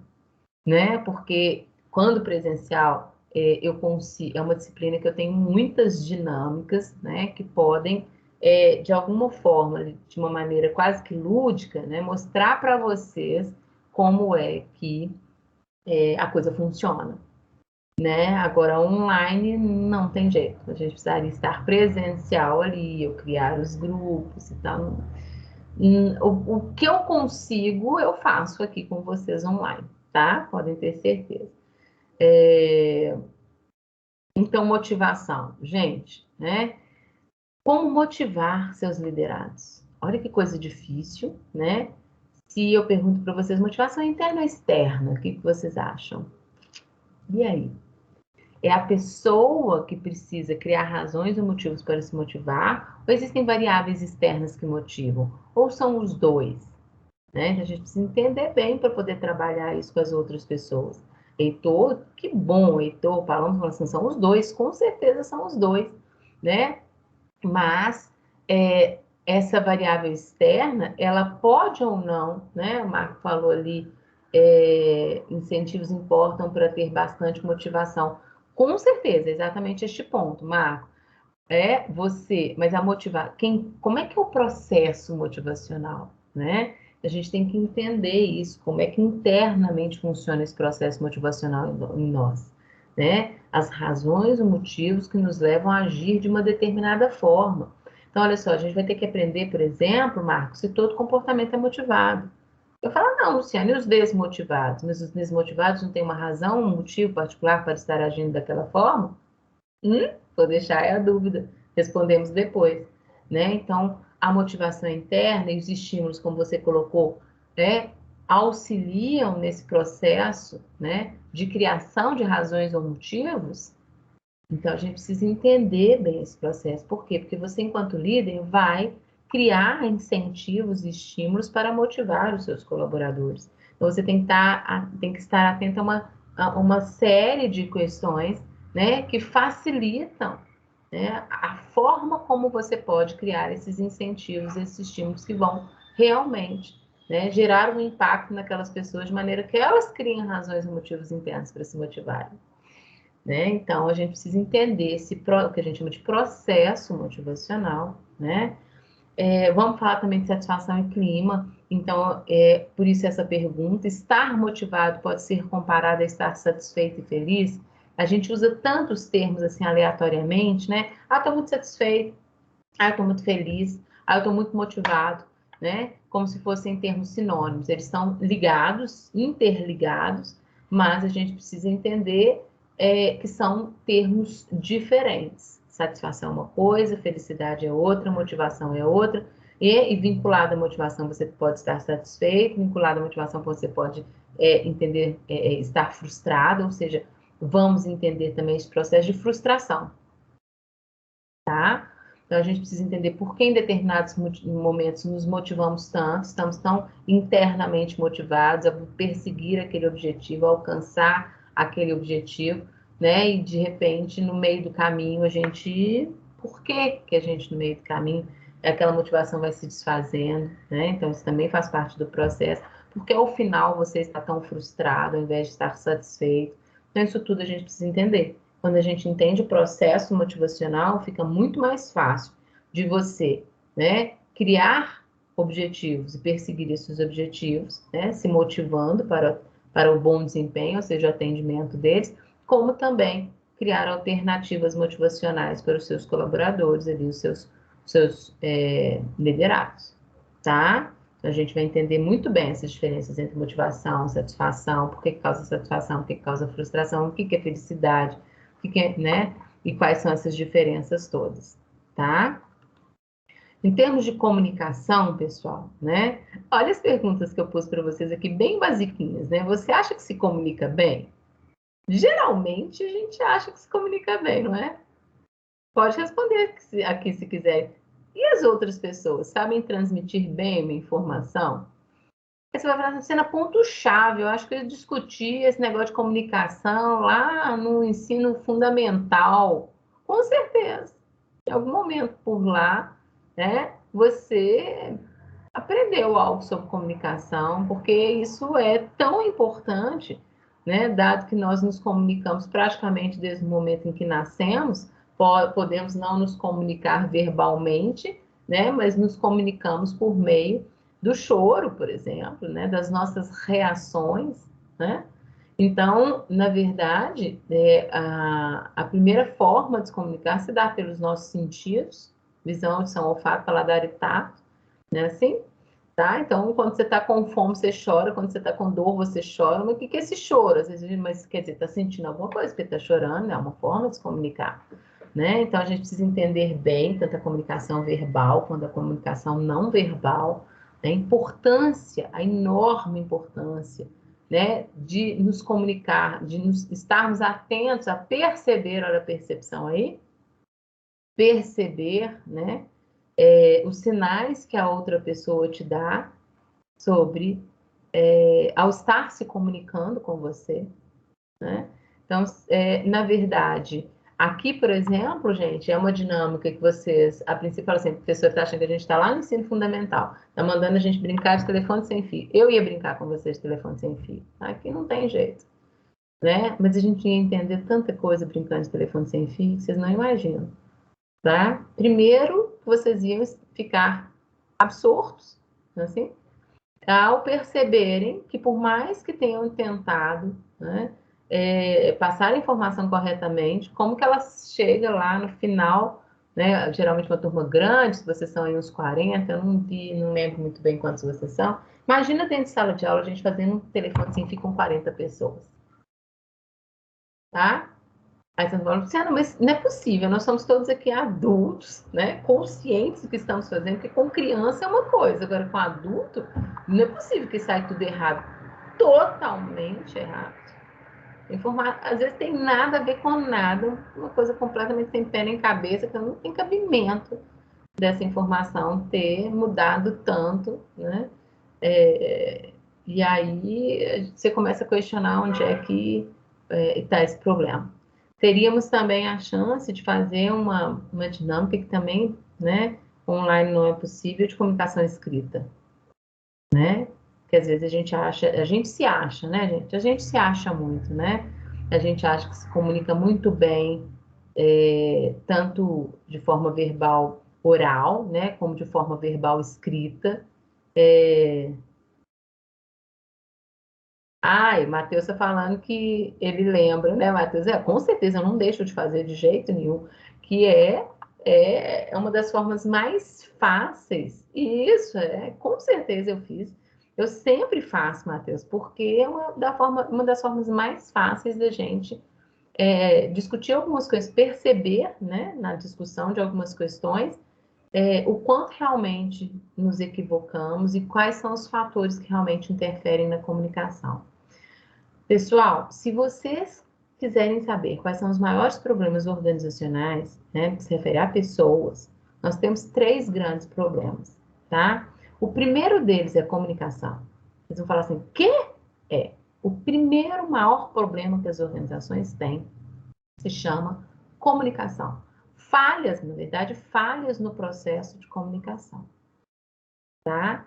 [SPEAKER 1] né? Porque quando presencial, eu consigo, é uma disciplina que eu tenho muitas dinâmicas, né? Que podem, de alguma forma, de uma maneira quase que lúdica, né? Mostrar para vocês como é que a coisa funciona, né? Agora, online não tem jeito. A gente precisaria estar presencial ali, eu criar os grupos e tal. O que eu consigo, eu faço aqui com vocês online, tá? Podem ter certeza. Então, motivação. Gente, né? Como motivar seus liderados? Olha que coisa difícil, né? Se eu pergunto para vocês, motivação interna ou externa, o que vocês acham? E aí? É a pessoa que precisa criar razões ou motivos para se motivar? Ou existem variáveis externas que motivam? Ou são os dois? Né? Então, a gente precisa entender bem para poder trabalhar isso com as outras pessoas. Heitor, que bom, Heitor, Paloma, assim, são os dois, com certeza são os dois, né? Mas essa variável externa, ela pode ou não, né? O Marco falou ali, incentivos importam para ter bastante motivação. Com certeza, exatamente este ponto, Marco. Mas a motivar, como é que é o processo motivacional, né? A gente tem que entender isso, como é que internamente funciona esse processo motivacional em nós, né? As razões, os motivos que nos levam a agir de uma determinada forma. Então, olha só, a gente vai ter que aprender, por exemplo, Marcos, se todo comportamento é motivado. Eu falo, não, Luciano, e os desmotivados? Mas os desmotivados não têm uma razão, um motivo particular para estar agindo daquela forma? Vou deixar a dúvida, respondemos depois, né? Então, a motivação interna e os estímulos, como você colocou, né, auxiliam nesse processo, né, de criação de razões ou motivos. Então, a gente precisa entender bem esse processo. Por quê? Porque você, enquanto líder, vai criar incentivos e estímulos para motivar os seus colaboradores. Então, você tem que estar atento a uma série de questões, né, que facilitam, né, a forma como você pode criar esses incentivos, esses estímulos que vão realmente, né, gerar um impacto naquelas pessoas de maneira que elas criem razões e motivos internos para se motivarem. Né? Então, a gente precisa entender o que a gente chama de processo motivacional, né? Vamos falar também de satisfação e clima. Então, por isso essa pergunta, estar motivado pode ser comparado a estar satisfeito e feliz? A gente usa tantos termos assim aleatoriamente, né? Ah, estou muito satisfeito. Ah, eu estou muito feliz. Ah, eu estou muito motivado, né? Como se fossem termos sinônimos. Eles estão ligados, interligados, mas a gente precisa entender que são termos diferentes. Satisfação é uma coisa, felicidade é outra, motivação é outra. E vinculado à motivação, você pode estar satisfeito, vinculado à motivação, você pode estar frustrado, ou seja, vamos entender também esse processo de frustração, tá? Então, a gente precisa entender por que em determinados momentos nos motivamos tanto, estamos tão internamente motivados a perseguir aquele objetivo, a alcançar aquele objetivo, né? E, de repente, no meio do caminho, Por que a gente, no meio do caminho, aquela motivação vai se desfazendo, né? Então, isso também faz parte do processo. Porque, ao final, você está tão frustrado, ao invés de estar satisfeito. Então, isso tudo a gente precisa entender. Quando a gente entende o processo motivacional, fica muito mais fácil de você, né, criar objetivos e perseguir esses objetivos, né, se motivando para o bom desempenho, ou seja, o atendimento deles, como também criar alternativas motivacionais para os seus colaboradores, ali, os seus liderados, tá? Então, a gente vai entender muito bem essas diferenças entre motivação, satisfação, por que causa satisfação, por que causa frustração, o que é felicidade, né? E quais são essas diferenças todas, tá? Em termos de comunicação, pessoal, né? Olha as perguntas que eu pus para vocês aqui, bem basiquinhas, né? Você acha que se comunica bem? Geralmente a gente acha que se comunica bem, não é? Pode responder aqui se quiser. E as outras pessoas sabem transmitir bem uma informação? Aí você vai falar, sendo ponto-chave, eu acho que eu discuti esse negócio de comunicação lá no ensino fundamental. Com certeza. Em algum momento por lá, né, você aprendeu algo sobre comunicação, porque isso é tão importante, né, dado que nós nos comunicamos praticamente desde o momento em que nascemos, podemos não nos comunicar verbalmente, né, mas nos comunicamos por meio do choro, por exemplo, né, das nossas reações, né? Então, na verdade, a primeira forma de se comunicar se dá pelos nossos sentidos, visão, audição, olfato, paladar e tato, né? Assim, tá? Então, quando você está com fome, você chora, quando você está com dor, você chora. Mas o que é esse choro? Às vezes, mas quer dizer, está sentindo alguma coisa porque está chorando, é uma forma de se comunicar, né? Então, a gente precisa entender bem tanto a comunicação verbal quanto a comunicação não verbal, né? A enorme importância, né, de nos comunicar, de estarmos atentos a perceber, olha a percepção aí, perceber, né, os sinais que a outra pessoa te dá sobre, ao estar se comunicando com você, né? Então, na verdade, Aqui, por exemplo, gente, é uma dinâmica que vocês, a princípio, falam assim, o professor está achando que a gente está lá no ensino fundamental, está mandando a gente brincar de telefone sem fio. Eu ia brincar com vocês de telefone sem fio. Aqui não tem jeito, né? Mas a gente ia entender tanta coisa brincando de telefone sem fio que vocês não imaginam, tá? Primeiro, vocês iam ficar absortos, assim, ao perceberem que por mais que tenham tentado, né, passar a informação corretamente, como que ela chega lá no final, né, geralmente uma turma grande, se vocês são aí uns 40, eu não lembro muito bem quantos vocês são, imagina dentro de sala de aula a gente fazendo um telefone sem fio com 40 pessoas, tá? Aí você fala, Luciana, mas não é possível, nós somos todos aqui adultos, né? Conscientes do que estamos fazendo, porque com criança é uma coisa, agora com adulto, não é possível que saia tudo errado. Totalmente errado. Informar, às vezes tem nada a ver com nada, uma coisa completamente sem pé nem cabeça, que não tem cabimento dessa informação ter mudado tanto, né? E aí você começa a questionar onde é que está esse problema. Teríamos também a chance de fazer uma dinâmica que também, né, online não é possível, de comunicação escrita, né? Que às vezes a gente se acha, né, gente? A gente se acha muito, né? A gente acha que se comunica muito bem, tanto de forma verbal oral, né, como de forma verbal escrita. O Matheus está falando que ele lembra, né, Matheus? Com certeza, eu não deixo de fazer de jeito nenhum, que é uma das formas mais fáceis. E isso, com certeza eu fiz. Eu sempre faço, Matheus, porque é uma das formas mais fáceis da gente discutir algumas coisas, perceber, né, na discussão de algumas questões, o quanto realmente nos equivocamos e quais são os fatores que realmente interferem na comunicação. Pessoal, se vocês quiserem saber quais são os maiores problemas organizacionais, né, que se refere a pessoas, nós temos 3 grandes problemas, tá? O primeiro deles é a comunicação. Vocês vão falar assim, que é? O primeiro maior problema que as organizações têm se chama comunicação. Falhas, na verdade, falhas no processo de comunicação, tá?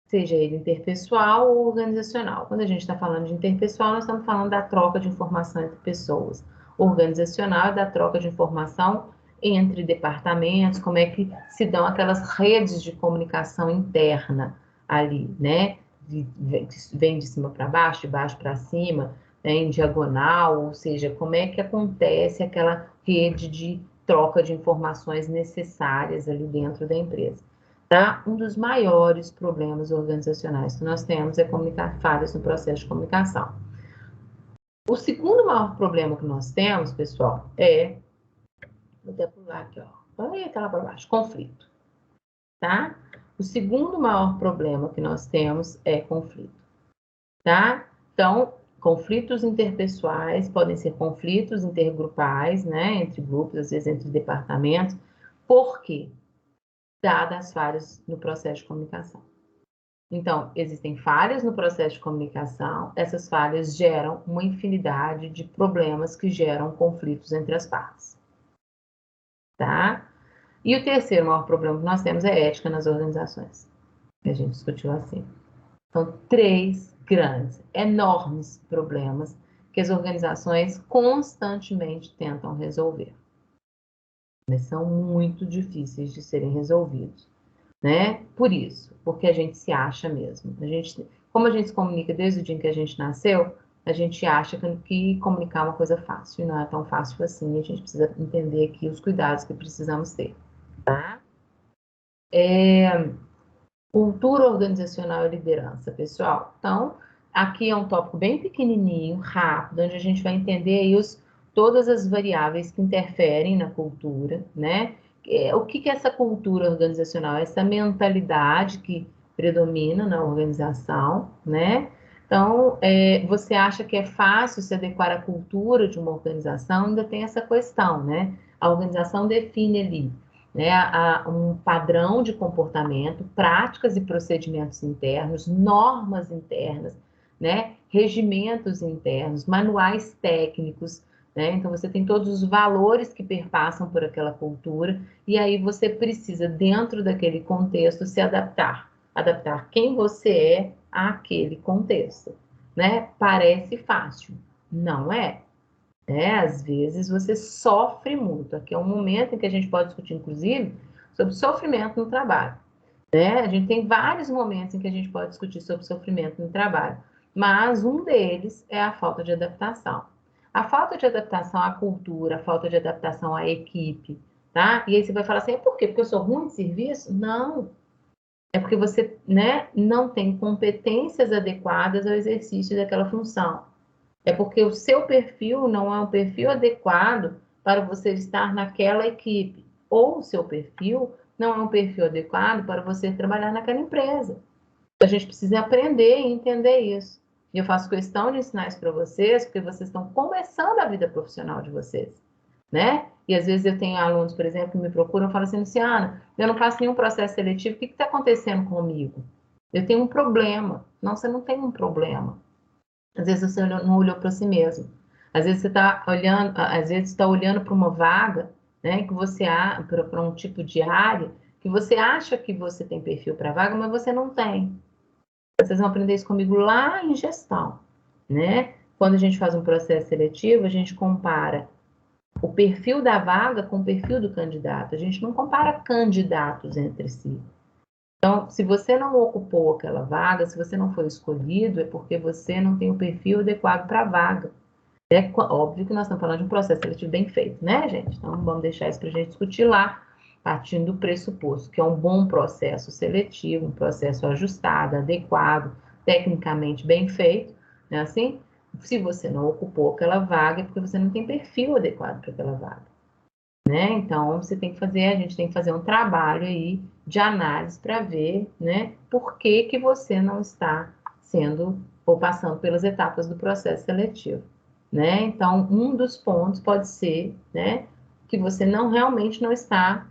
[SPEAKER 1] Seja ele interpessoal ou organizacional. Quando a gente está falando de interpessoal, nós estamos falando da troca de informação entre pessoas. Organizacional é da troca de informação entre departamentos, como é que se dão aquelas redes de comunicação interna ali, né? Vem de cima para baixo, de baixo para cima, né? Em diagonal, ou seja, como é que acontece aquela rede de troca de informações necessárias ali dentro da empresa. Tá? Um dos maiores problemas organizacionais que nós temos é falhas no processo de comunicação. O segundo maior problema que nós temos, pessoal, vou até pular aqui, ó. Olha lá para baixo, conflito. Tá? O segundo maior problema que nós temos é conflito. Tá? Então, conflitos interpessoais podem ser conflitos intergrupais, né? Entre grupos, às vezes entre departamentos. Por quê? Dadas as falhas no processo de comunicação. Então, existem falhas no processo de comunicação, essas falhas geram uma infinidade de problemas que geram conflitos entre as partes, tá? E o terceiro maior problema que nós temos é ética nas organizações, que a gente discutiu assim. São 3 grandes, enormes problemas que as organizações constantemente tentam resolver, mas são muito difíceis de serem resolvidos. Né? Por isso, porque a gente se acha mesmo. Como a gente se comunica desde o dia em que a gente nasceu, a gente acha que comunicar é uma coisa fácil, e não é tão fácil assim, a gente precisa entender aqui os cuidados que precisamos ter, tá? Cultura organizacional e liderança, pessoal. Então, aqui é um tópico bem pequenininho, rápido, onde a gente vai entender aí todas as variáveis que interferem na cultura, né? O que é essa cultura organizacional? Essa mentalidade que predomina na organização, né? Então, você acha que é fácil se adequar à cultura de uma organização? Ainda tem essa questão, né? A organização define ali, né, um padrão de comportamento, práticas e procedimentos internos, normas internas, né, regimentos internos, manuais técnicos, né? Então, você tem todos os valores que perpassam por aquela cultura, e aí você precisa, dentro daquele contexto, se adaptar. Adaptar quem você é àquele contexto, né? Parece fácil, não é? Às vezes você sofre muito. Aqui é um momento em que a gente pode discutir, inclusive, sobre sofrimento no trabalho, né? A gente tem vários momentos em que a gente pode discutir sobre sofrimento no trabalho, mas um deles é a falta de adaptação. A falta de adaptação à cultura, a falta de adaptação à equipe, tá? E aí você vai falar assim, é por quê? Porque eu sou ruim de serviço? Não. É porque você, né, não tem competências adequadas ao exercício daquela função. É porque o seu perfil não é um perfil adequado para você estar naquela equipe. Ou o seu perfil não é um perfil adequado para você trabalhar naquela empresa. A gente precisa aprender e entender isso. E eu faço questão de ensinar isso para vocês, porque vocês estão começando a vida profissional de vocês, né? E às vezes eu tenho alunos, por exemplo, que me procuram e falam assim, Luciana, eu não faço nenhum processo seletivo, o que está acontecendo comigo? Eu tenho um problema. Não, você não tem um problema. Às vezes você não olhou para si mesmo. Às vezes você está olhando, às vezes está olhando para uma vaga, né, que você para um tipo de área que você acha que você tem perfil para vaga, mas você não tem. Vocês vão aprender isso comigo lá em gestão, né? Quando a gente faz um processo seletivo, a gente compara o perfil da vaga com o perfil do candidato. A gente não compara candidatos entre si. Então, se você não ocupou aquela vaga, se você não foi escolhido, é porque você não tem o perfil adequado para a vaga. É óbvio que nós estamos falando de um processo seletivo bem feito, né, gente? Então, vamos deixar isso para a gente discutir lá, partindo do pressuposto que é um bom processo seletivo, um processo ajustado, adequado, tecnicamente bem feito, né? Assim, se você não ocupou aquela vaga, é porque você não tem perfil adequado para aquela vaga, né? Então, você tem que fazer, a gente tem que fazer um trabalho aí de análise para ver, né, por que que você não está sendo ou passando pelas etapas do processo seletivo, né? Então, um dos pontos pode ser, né, que você não realmente não está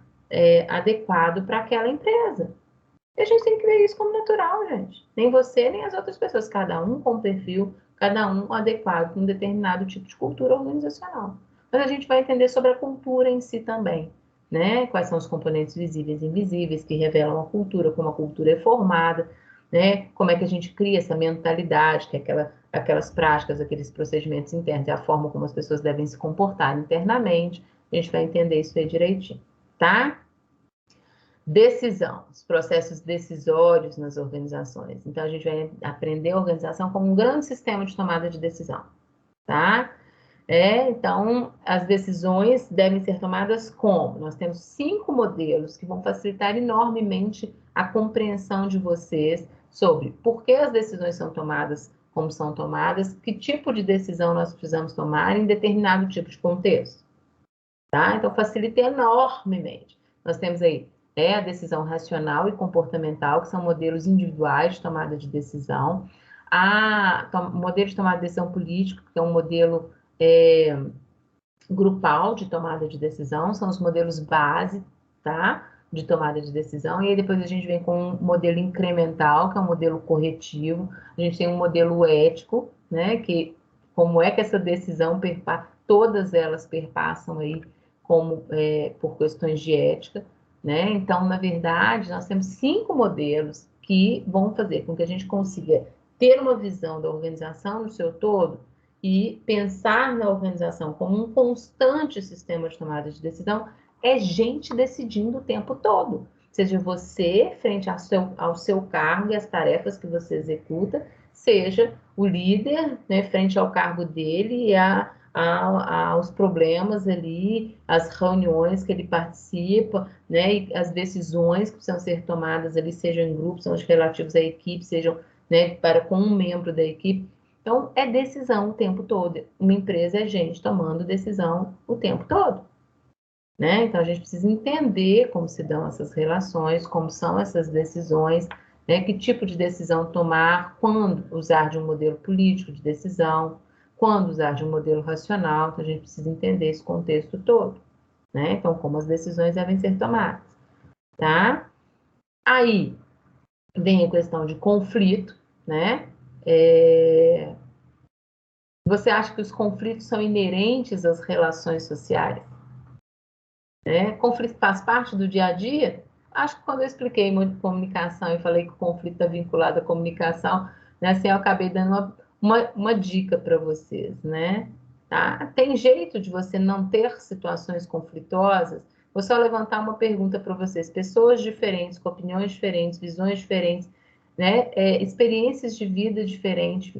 [SPEAKER 1] adequado para aquela empresa. E a gente tem que ver isso como natural, gente. Nem você, nem as outras pessoas, cada um com perfil, cada um adequado para um determinado tipo de cultura organizacional. Mas a gente vai entender sobre a cultura em si também, né? Quais são os componentes visíveis e invisíveis que revelam a cultura, como a cultura é formada, né? Como é que a gente cria essa mentalidade, que é aquelas práticas, aqueles procedimentos internos, e a forma como as pessoas devem se comportar internamente. A gente vai entender isso aí direitinho, tá? Decisão, os processos decisórios nas organizações. Então, a gente vai aprender a organização como um grande sistema de tomada de decisão, tá? Então, as decisões devem ser tomadas como? Nós temos 5 modelos que vão facilitar enormemente a compreensão de vocês sobre por que as decisões são tomadas como são tomadas, que tipo de decisão nós precisamos tomar em determinado tipo de contexto, tá? Então, facilita enormemente. Nós temos aí a decisão racional e comportamental, que são modelos individuais de tomada de decisão. Modelo de tomada de decisão político, que é um modelo grupal de tomada de decisão, são os modelos base, tá? De tomada de decisão. E aí depois a gente vem com um modelo incremental, que é um modelo corretivo. A gente tem um modelo ético, né? Que como é que essa decisão todas elas perpassam aí como por questões de ética, né? Então, na verdade, nós temos 5 modelos que vão fazer com que a gente consiga ter uma visão da organização no seu todo e pensar na organização como um constante sistema de tomada de decisão é gente decidindo o tempo todo. Seja você frente ao seu cargo e as tarefas que você executa, seja o líder, né, frente ao cargo dele e aos problemas ali, as reuniões que ele participa, né, e as decisões que precisam ser tomadas ali, sejam em grupos, são os relativos à equipe, sejam, né, com um membro da equipe. Então, é decisão o tempo todo. Uma empresa é gente tomando decisão o tempo todo, né? Então, a gente precisa entender como se dão essas relações, como são essas decisões, né? Que tipo de decisão tomar, quando usar de um modelo político de decisão, quando usar de um modelo racional. Então, a gente precisa entender esse contexto todo, né? Então, como as decisões devem ser tomadas, tá? Aí, vem a questão de conflito, né? Você acha que os conflitos são inerentes às relações sociais? Conflito faz parte do dia a dia? Acho que quando eu expliquei muito comunicação e falei que o conflito está vinculado à comunicação, né, assim, eu acabei dando uma dica para vocês, né? Tá? Tem jeito de você não ter situações conflituosas? Vou só levantar uma pergunta para vocês. Pessoas diferentes, com opiniões diferentes, visões diferentes, né? Experiências de vida diferentes,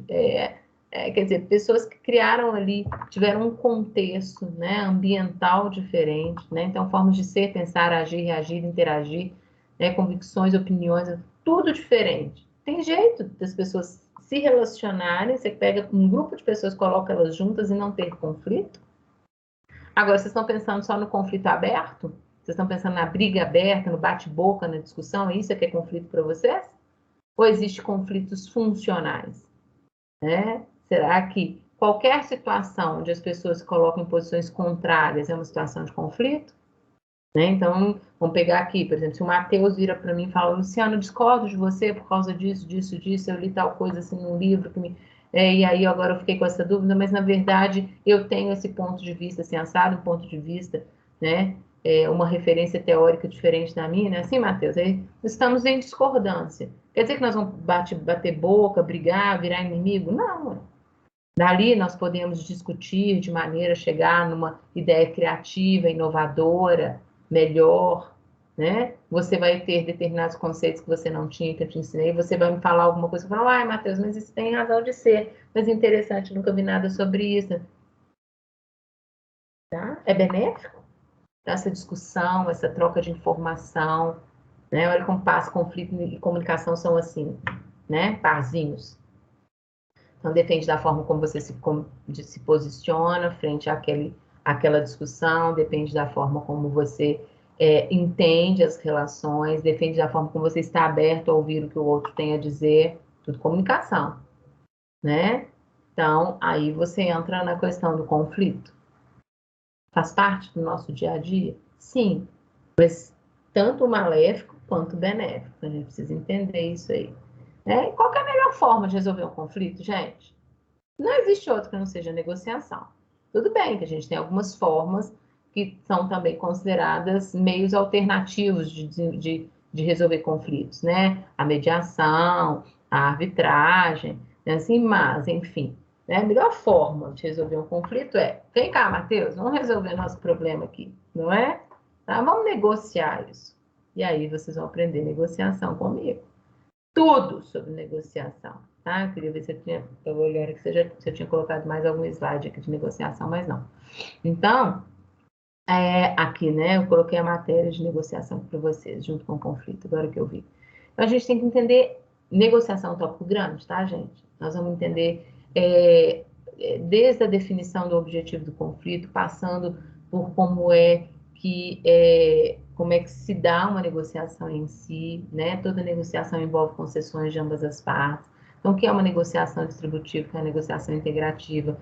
[SPEAKER 1] quer dizer, pessoas que criaram ali, tiveram um contexto, né, ambiental diferente, né? Então, formas de ser, pensar, agir, reagir, interagir, né, convicções, opiniões, tudo diferente. Tem jeito das pessoas se relacionarem, você pega um grupo de pessoas, coloca elas juntas e não ter conflito. Agora, vocês estão pensando só no conflito aberto? Vocês estão pensando na briga aberta, no bate-boca, na discussão? Isso é que é conflito para vocês? Ou existem conflitos funcionais? Né? Será que qualquer situação onde as pessoas se colocam em posições contrárias é uma situação de conflito? Né? Então, vamos pegar aqui, por exemplo, se o Matheus vira para mim e fala, Luciano, discordo de você por causa disso, disso, disso, eu li tal coisa assim num livro que me... e aí agora eu fiquei com essa dúvida, mas na verdade eu tenho esse ponto de vista, assim, assado, um ponto de vista, né? Uma referência teórica diferente da minha, né? Assim, Matheus, aí estamos em discordância. Quer dizer que nós vamos bater boca, brigar, virar inimigo? Não. Dali nós podemos discutir de maneira a chegar numa ideia criativa, inovadora, melhor, né? Você vai ter determinados conceitos que você não tinha, que eu te ensinei, você vai me falar alguma coisa, eu falo, ai, Matheus, mas isso tem razão de ser, mas interessante, nunca vi nada sobre isso, tá? É benéfico essa discussão, essa troca de informação, né? Olha como paz, conflito e comunicação são assim, né? Parzinhos. Então, depende da forma como você se posiciona frente àquela discussão, depende da forma como você entende as relações, depende da forma como você está aberto a ouvir o que o outro tem a dizer, tudo comunicação, né? Então, aí você entra na questão do conflito. Faz parte do nosso dia a dia? Sim, mas tanto maléfico quanto benéfico. A gente precisa entender isso aí. E qual que é a melhor forma de resolver um conflito, gente? Não existe outro que não seja negociação. Tudo bem que a gente tem algumas formas que são também consideradas meios alternativos de resolver conflitos, né? A mediação, a arbitragem, né? Assim, mas, enfim, né? A melhor forma de resolver um conflito é: vem cá, Matheus, vamos resolver nosso problema aqui, não é? Tá? Vamos negociar isso. E aí vocês vão aprender negociação comigo. Tudo sobre negociação, tá? Eu queria ver se eu vou olhar aqui se eu tinha colocado mais algum slide aqui de negociação, mas não. Então, aqui, né, eu coloquei a matéria de negociação para vocês, junto com o conflito, agora que eu vi. Então, a gente tem que entender, negociação é um tópico grande, tá, gente? Nós vamos entender desde a definição do objetivo do conflito, passando por como é que se dá uma negociação em si, né? Toda negociação envolve concessões de ambas as partes. Então, o que é uma negociação distributiva, o que é uma negociação integrativa?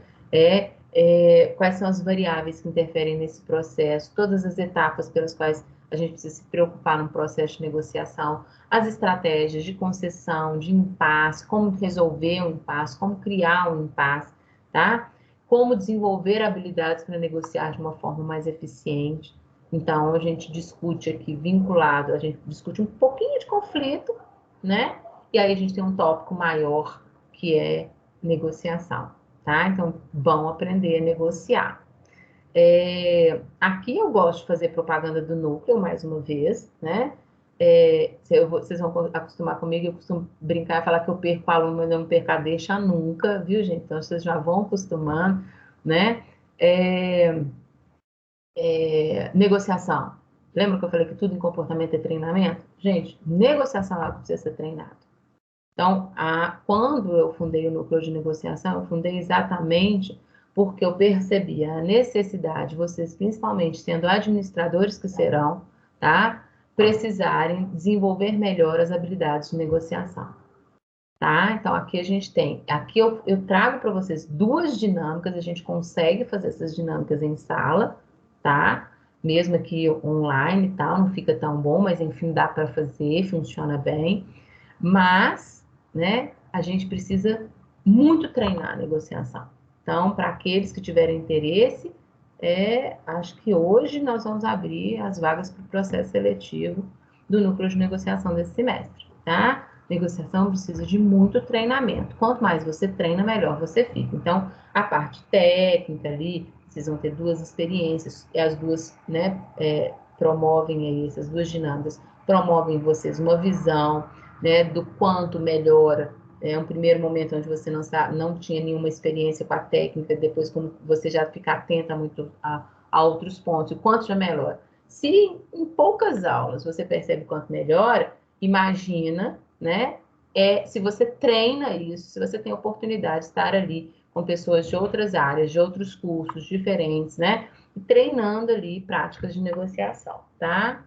[SPEAKER 1] Quais são as variáveis que interferem nesse processo, todas as etapas pelas quais a gente precisa se preocupar no processo de negociação, as estratégias de concessão, de impasse, como resolver um impasse, como criar um impasse, tá? Como desenvolver habilidades para negociar de uma forma mais eficiente. Então, a gente discute aqui vinculado, a gente discute um pouquinho de conflito, né? E aí a gente tem um tópico maior que é negociação, tá? Então, vão aprender a negociar. Aqui eu gosto de fazer propaganda do núcleo, mais uma vez, né? Vocês vão acostumar comigo, eu costumo brincar e falar que eu perco aluno, mas não perco a deixa nunca, viu, gente? Então, vocês já vão acostumando, né? Negociação. Lembra que eu falei que tudo em comportamento é treinamento? Gente, negociação é algo que precisa ser treinado. Então, quando eu fundei o núcleo de negociação, eu fundei exatamente porque eu percebi a necessidade, vocês principalmente sendo administradores que serão, tá? Precisarem desenvolver melhor as habilidades de negociação, tá? Então, aqui eu trago para vocês duas dinâmicas, a gente consegue fazer essas dinâmicas em sala, tá? Mesmo aqui online e tal, não fica tão bom, mas enfim, dá para fazer, funciona bem. Mas, né, a gente precisa muito treinar a negociação. Então, para aqueles que tiverem interesse, acho que hoje nós vamos abrir as vagas para o processo seletivo do núcleo de negociação desse semestre, tá? Negociação precisa de muito treinamento. Quanto mais você treina, melhor você fica. Então, a parte técnica ali, vocês vão ter duas experiências, e as duas, né, promovem aí, essas duas dinâmicas, promovem em vocês uma visão, né, do quanto melhora um primeiro momento onde você não tinha nenhuma experiência com a técnica, depois como você já fica atenta muito a outros pontos, o quanto já melhora. Se em poucas aulas você percebe quanto melhora, imagina, né? Se você treina isso, se você tem a oportunidade de estar ali com pessoas de outras áreas, de outros cursos diferentes, né? Treinando ali práticas de negociação, tá?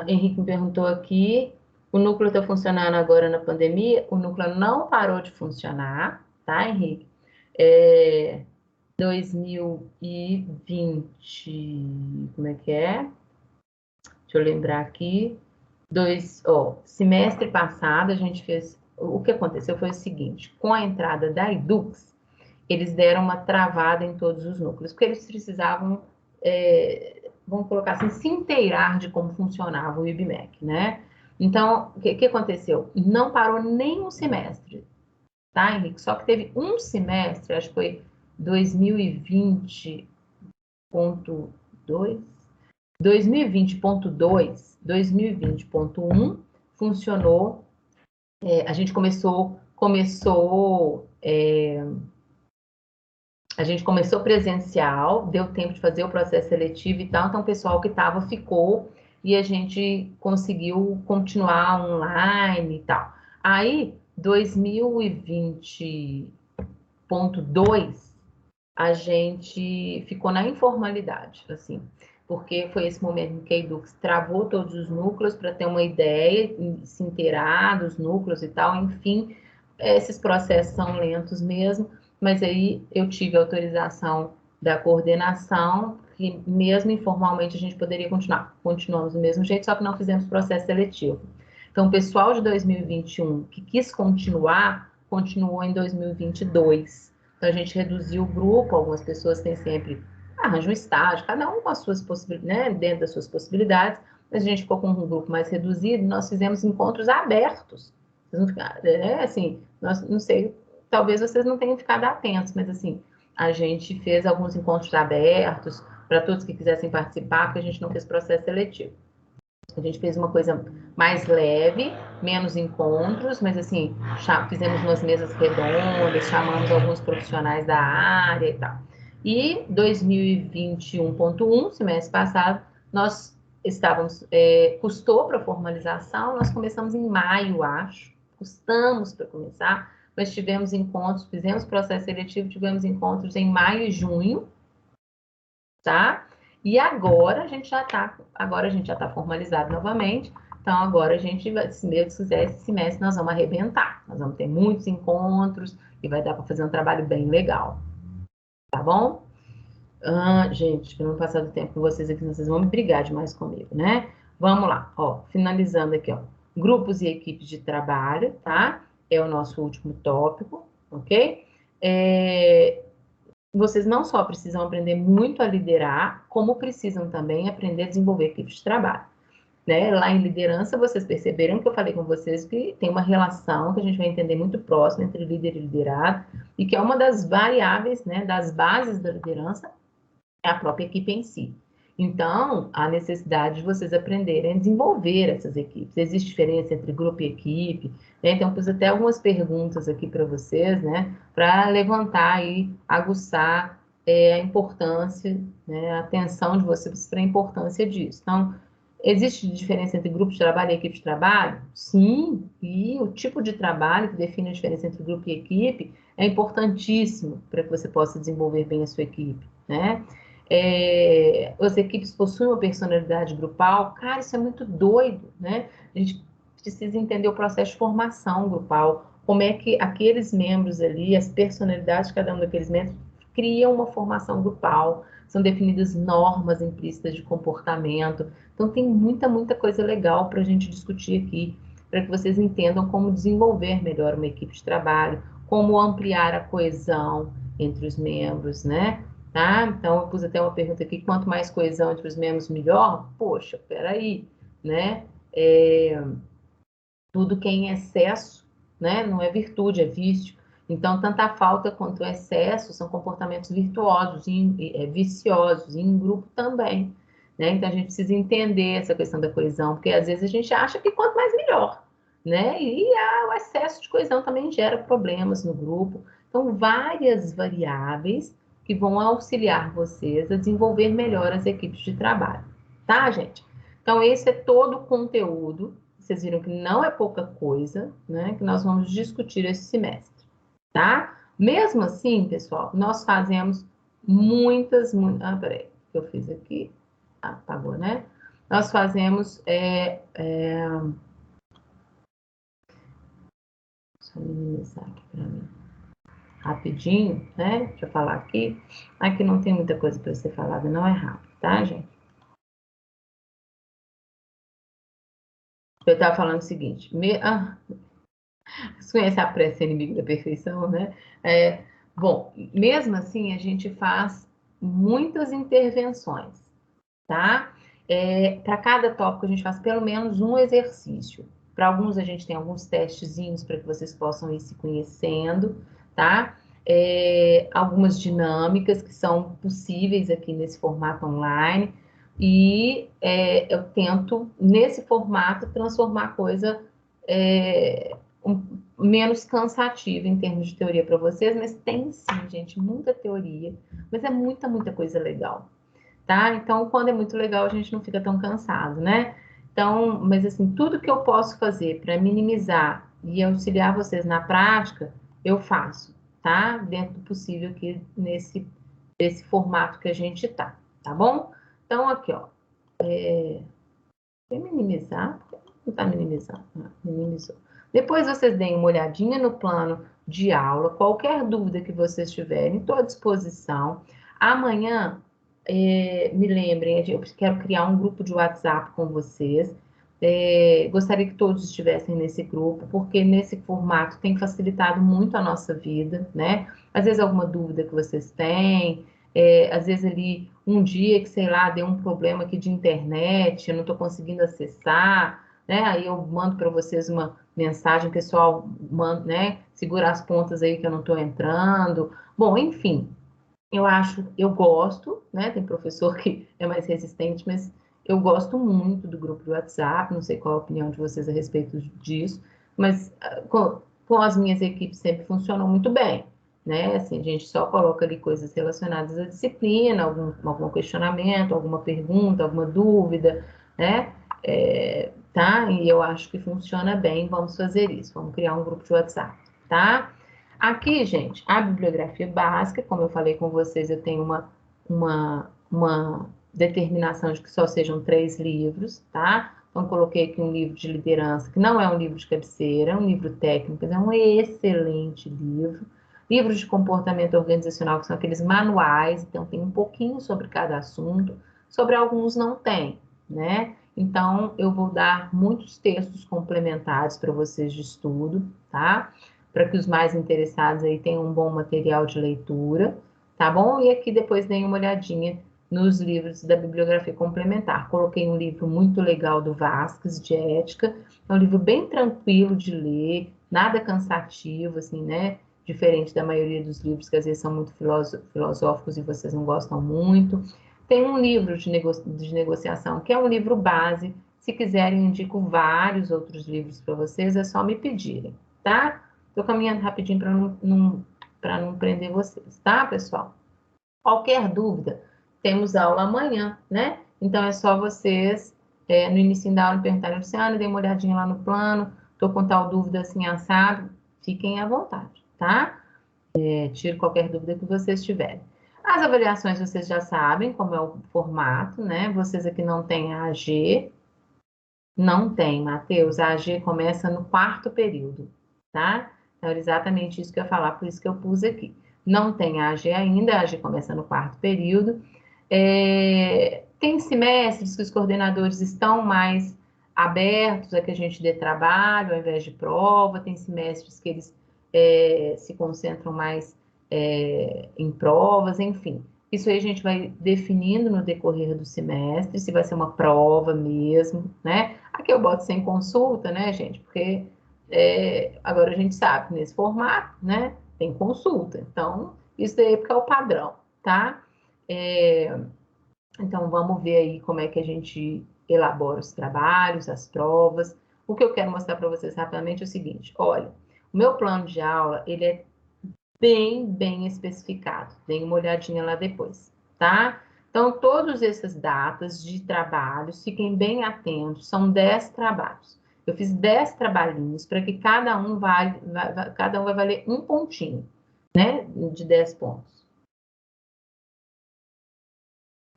[SPEAKER 1] Henrique me perguntou aqui, o núcleo está funcionando agora na pandemia? O núcleo não parou de funcionar, tá, Henrique? 2020, como é que é? Deixa eu lembrar aqui. Semestre passado a gente fez. O que aconteceu foi o seguinte: com a entrada da Edux, eles deram uma travada em todos os núcleos, porque eles precisavam, vamos colocar assim, se inteirar de como funcionava o IBMEC, né? Então, o que aconteceu? Não parou nem um semestre, tá, Henrique? Só que teve um semestre, acho que foi 2020.2, 2020.2, 2020.1 funcionou. A gente começou presencial, deu tempo de fazer o processo seletivo e tal, então o pessoal que estava ficou e a gente conseguiu continuar online e tal. Aí, 2020.2, a gente ficou na informalidade, assim, porque foi esse momento em que a Edux travou todos os núcleos para ter uma ideia, se inteirar dos núcleos e tal, enfim, esses processos são lentos mesmo, mas aí eu tive autorização da coordenação, que mesmo informalmente a gente poderia continuar. Continuamos do mesmo jeito, só que não fizemos processo seletivo. Então, o pessoal de 2021 que quis continuar, continuou em 2022. Então, a gente reduziu o grupo, algumas pessoas têm sempre arranjam um estágio, cada um com as suas possibilidades, né, dentro das suas possibilidades, mas a gente ficou com um grupo mais reduzido, nós fizemos encontros abertos. Vocês não ficaram, assim, nós, não sei, talvez vocês não tenham ficado atentos, mas assim, a gente fez alguns encontros abertos para todos que quisessem participar, porque a gente não fez processo seletivo. A gente fez uma coisa mais leve, menos encontros, mas assim, fizemos umas mesas redondas, chamamos alguns profissionais da área e tal. E 2021.1, semestre passado, nós estávamos, custou para a formalização, nós começamos em maio, acho, custamos para começar, mas tivemos encontros, fizemos processo seletivo, tivemos encontros em maio e junho, tá? E agora a gente já está formalizado novamente. Então agora a gente vai, se Deus quiser, esse semestre nós vamos arrebentar. Nós vamos ter muitos encontros e vai dar para fazer um trabalho bem legal, tá bom? Gente, para não passar do tempo com vocês aqui, vocês vão brigar demais comigo, né? Vamos lá, ó, finalizando aqui, ó. Grupos e equipes de trabalho, tá? É o nosso último tópico, ok? Vocês não só precisam aprender muito a liderar, como precisam também aprender a desenvolver equipes de trabalho. Né? Lá em liderança, vocês perceberam que eu falei com vocês que tem uma relação que a gente vai entender muito próxima entre líder e liderado, e que é uma das variáveis, né, das bases da liderança, é a própria equipe em si. Então, há necessidade de vocês aprenderem a desenvolver essas equipes. Existe diferença entre grupo e equipe, né? Então, pus até algumas perguntas aqui para vocês, né? Para levantar e aguçar a importância, né? A atenção de vocês para a importância disso. Então, existe diferença entre grupo de trabalho e equipe de trabalho? Sim, e o tipo de trabalho que define a diferença entre grupo e equipe é importantíssimo para que você possa desenvolver bem a sua equipe, né? As equipes possuem uma personalidade grupal, cara, isso é muito doido, né? A gente precisa entender o processo de formação grupal, como é que aqueles membros ali, as personalidades de cada um daqueles membros, criam uma formação grupal, são definidas normas implícitas de comportamento, então tem muita coisa legal para a gente discutir aqui para que vocês entendam como desenvolver melhor uma equipe de trabalho, como ampliar a coesão entre os membros, né? Tá? Então, eu pus até uma pergunta aqui, quanto mais coesão entre os membros, melhor? Poxa, peraí, né? Tudo que é em excesso, né? Não é virtude, é vício. Então, tanto a falta quanto o excesso são comportamentos virtuosos, viciosos, e em grupo também. Né? Então, a gente precisa entender essa questão da coesão, porque às vezes a gente acha que quanto mais melhor. Né? E o excesso de coesão também gera problemas no grupo. Então, várias variáveis que vão auxiliar vocês a desenvolver melhor as equipes de trabalho. Tá, gente? Então, esse é todo o conteúdo. Vocês viram que não é pouca coisa, né? Que nós vamos discutir esse semestre, tá? Mesmo assim, pessoal, nós fazemos muitas... peraí, o que eu fiz aqui? Apagou, né? Nós fazemos... Deixa eu minimizar aqui para mim. Rapidinho, né? Deixa eu falar aqui. Aqui não tem muita coisa para ser falada, não é rápido, tá, gente? Eu estava falando o seguinte... Você conhece a pressa inimigo da perfeição, né? Bom, mesmo assim, a gente faz muitas intervenções, tá? Para cada tópico, a gente faz pelo menos um exercício. Para alguns, a gente tem alguns testezinhos para que vocês possam ir se conhecendo, tá? Algumas dinâmicas que são possíveis aqui nesse formato online. E eu tento, nesse formato, transformar a coisa menos cansativa em termos de teoria para vocês, mas tem sim, gente, muita teoria, mas é muita, muita coisa legal, tá? Então, quando é muito legal, a gente não fica tão cansado, né? Então, mas assim, tudo que eu posso fazer para minimizar e auxiliar vocês na prática, eu faço, tá? Dentro do possível aqui desse formato que a gente tá bom? Então, aqui, ó, minimizar, não tá minimizando, minimizou. Depois vocês deem uma olhadinha no plano de aula, qualquer dúvida que vocês tiverem, estou à disposição. Amanhã, me lembrem, eu quero criar um grupo de WhatsApp com vocês. Gostaria que todos estivessem nesse grupo, porque nesse formato tem facilitado muito a nossa vida, né? Às vezes alguma dúvida que vocês têm, às vezes ali um dia que, sei lá, deu um problema aqui de internet, eu não estou conseguindo acessar, né? Aí eu mando para vocês uma mensagem, pessoal, manda, né? Segura as pontas aí que eu não estou entrando. Bom, enfim, eu gosto, né? Tem professor que é mais resistente, mas eu gosto muito do grupo do WhatsApp, não sei qual a opinião de vocês a respeito disso, mas com as minhas equipes sempre funcionou muito bem, né? Assim, a gente só coloca ali coisas relacionadas à disciplina, algum questionamento, alguma pergunta, alguma dúvida, né? Tá? E eu acho que funciona bem, vamos fazer isso, vamos criar um grupo de WhatsApp, tá? Aqui, gente, a bibliografia básica, como eu falei com vocês, eu tenho uma determinação de que só sejam 3 livros, tá? Então, coloquei aqui um livro de liderança, que não é um livro de cabeceira, é um livro técnico, é um excelente livro. Livros de comportamento organizacional, que são aqueles manuais, então tem um pouquinho sobre cada assunto, sobre alguns não tem, né? Então, eu vou dar muitos textos complementares para vocês de estudo, tá? Para que os mais interessados aí tenham um bom material de leitura, tá bom? E aqui depois deem uma olhadinha nos livros da bibliografia complementar. Coloquei um livro muito legal do Vasquez, de ética, é um livro bem tranquilo de ler, nada cansativo, assim, né? Diferente da maioria dos livros que às vezes são muito filosóficos e vocês não gostam muito. Tem um livro de negociação, que é um livro base. Se quiserem, indico vários outros livros para vocês, é só me pedirem, tá? Estou caminhando rapidinho para não prender vocês, tá, pessoal? Qualquer dúvida, temos aula amanhã, né? Então é só vocês, no início da aula, perguntarem, Luciana, dê uma olhadinha lá no plano, estou com tal dúvida assim, assado, fiquem à vontade, tá? Tiro qualquer dúvida que vocês tiverem. As avaliações vocês já sabem como é o formato, né? Vocês aqui não têm a AG, não tem, Matheus. A AG começa no 4º período, tá? Então, era exatamente isso que eu ia falar, por isso que eu pus aqui. Não tem a AG ainda, a AG começa no 4º período. Tem semestres que os coordenadores estão mais abertos a que a gente dê trabalho ao invés de prova, tem semestres que eles se concentram mais em provas, enfim. Isso aí a gente vai definindo no decorrer do semestre, se vai ser uma prova mesmo, né? Aqui eu boto sem consulta, né, gente? Porque agora a gente sabe, nesse formato, né, tem consulta. Então, isso daí é porque é o padrão, tá? Então, vamos ver aí como é que a gente elabora os trabalhos, as provas. O que eu quero mostrar para vocês rapidamente é o seguinte, olha, o meu plano de aula, ele é bem especificado. Deem uma olhadinha lá depois, tá? Então, todas essas datas de trabalhos, fiquem bem atentos, são 10 trabalhos. Eu fiz 10 trabalhinhos para que cada um vai valer um pontinho, né? De 10 pontos.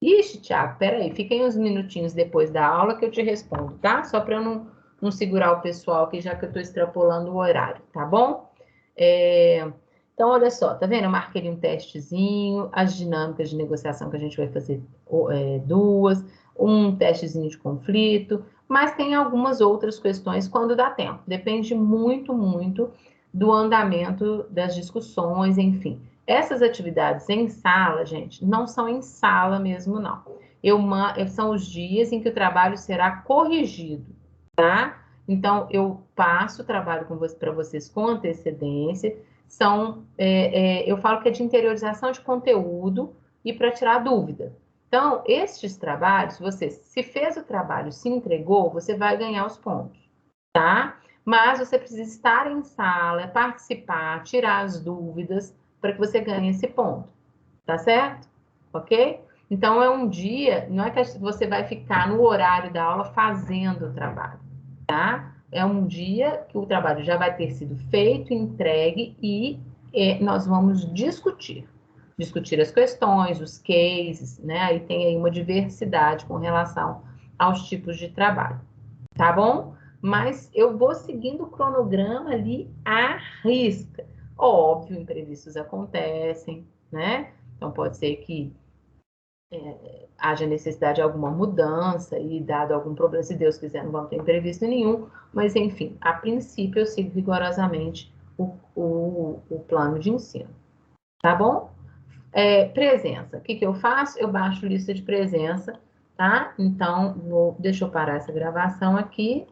[SPEAKER 1] Ixi, Thiago, peraí, fiquem uns minutinhos depois da aula que eu te respondo, tá? Só para eu não segurar o pessoal aqui, já que eu estou extrapolando o horário, tá bom? Então, olha só, tá vendo? Eu marquei ali um testezinho, as dinâmicas de negociação que a gente vai fazer duas, um testezinho de conflito, mas tem algumas outras questões quando dá tempo. Depende muito do andamento das discussões, enfim. Essas atividades em sala, gente, não são em sala mesmo, não. São os dias em que o trabalho será corrigido, tá? Então, eu passo o trabalho para vocês com antecedência. Eu falo que é de interiorização de conteúdo e para tirar dúvida. Então, estes trabalhos, se fez o trabalho, se entregou, você vai ganhar os pontos, tá? Mas você precisa estar em sala, participar, tirar as dúvidas para que você ganhe esse ponto, tá certo? Ok? Então, é um dia, não é que você vai ficar no horário da aula fazendo o trabalho, tá? É um dia que o trabalho já vai ter sido feito, entregue e nós vamos discutir. Discutir as questões, os cases, né? Aí tem aí uma diversidade com relação aos tipos de trabalho, tá bom? Mas eu vou seguindo o cronograma ali à risca. Óbvio, imprevistos acontecem, né? Então pode ser que haja necessidade de alguma mudança e dado algum problema, se Deus quiser, não vamos ter imprevisto nenhum, mas enfim, a princípio eu sigo rigorosamente o plano de ensino, tá bom? Presença, o que eu faço? Eu baixo lista de presença, tá? Então, deixa eu parar essa gravação aqui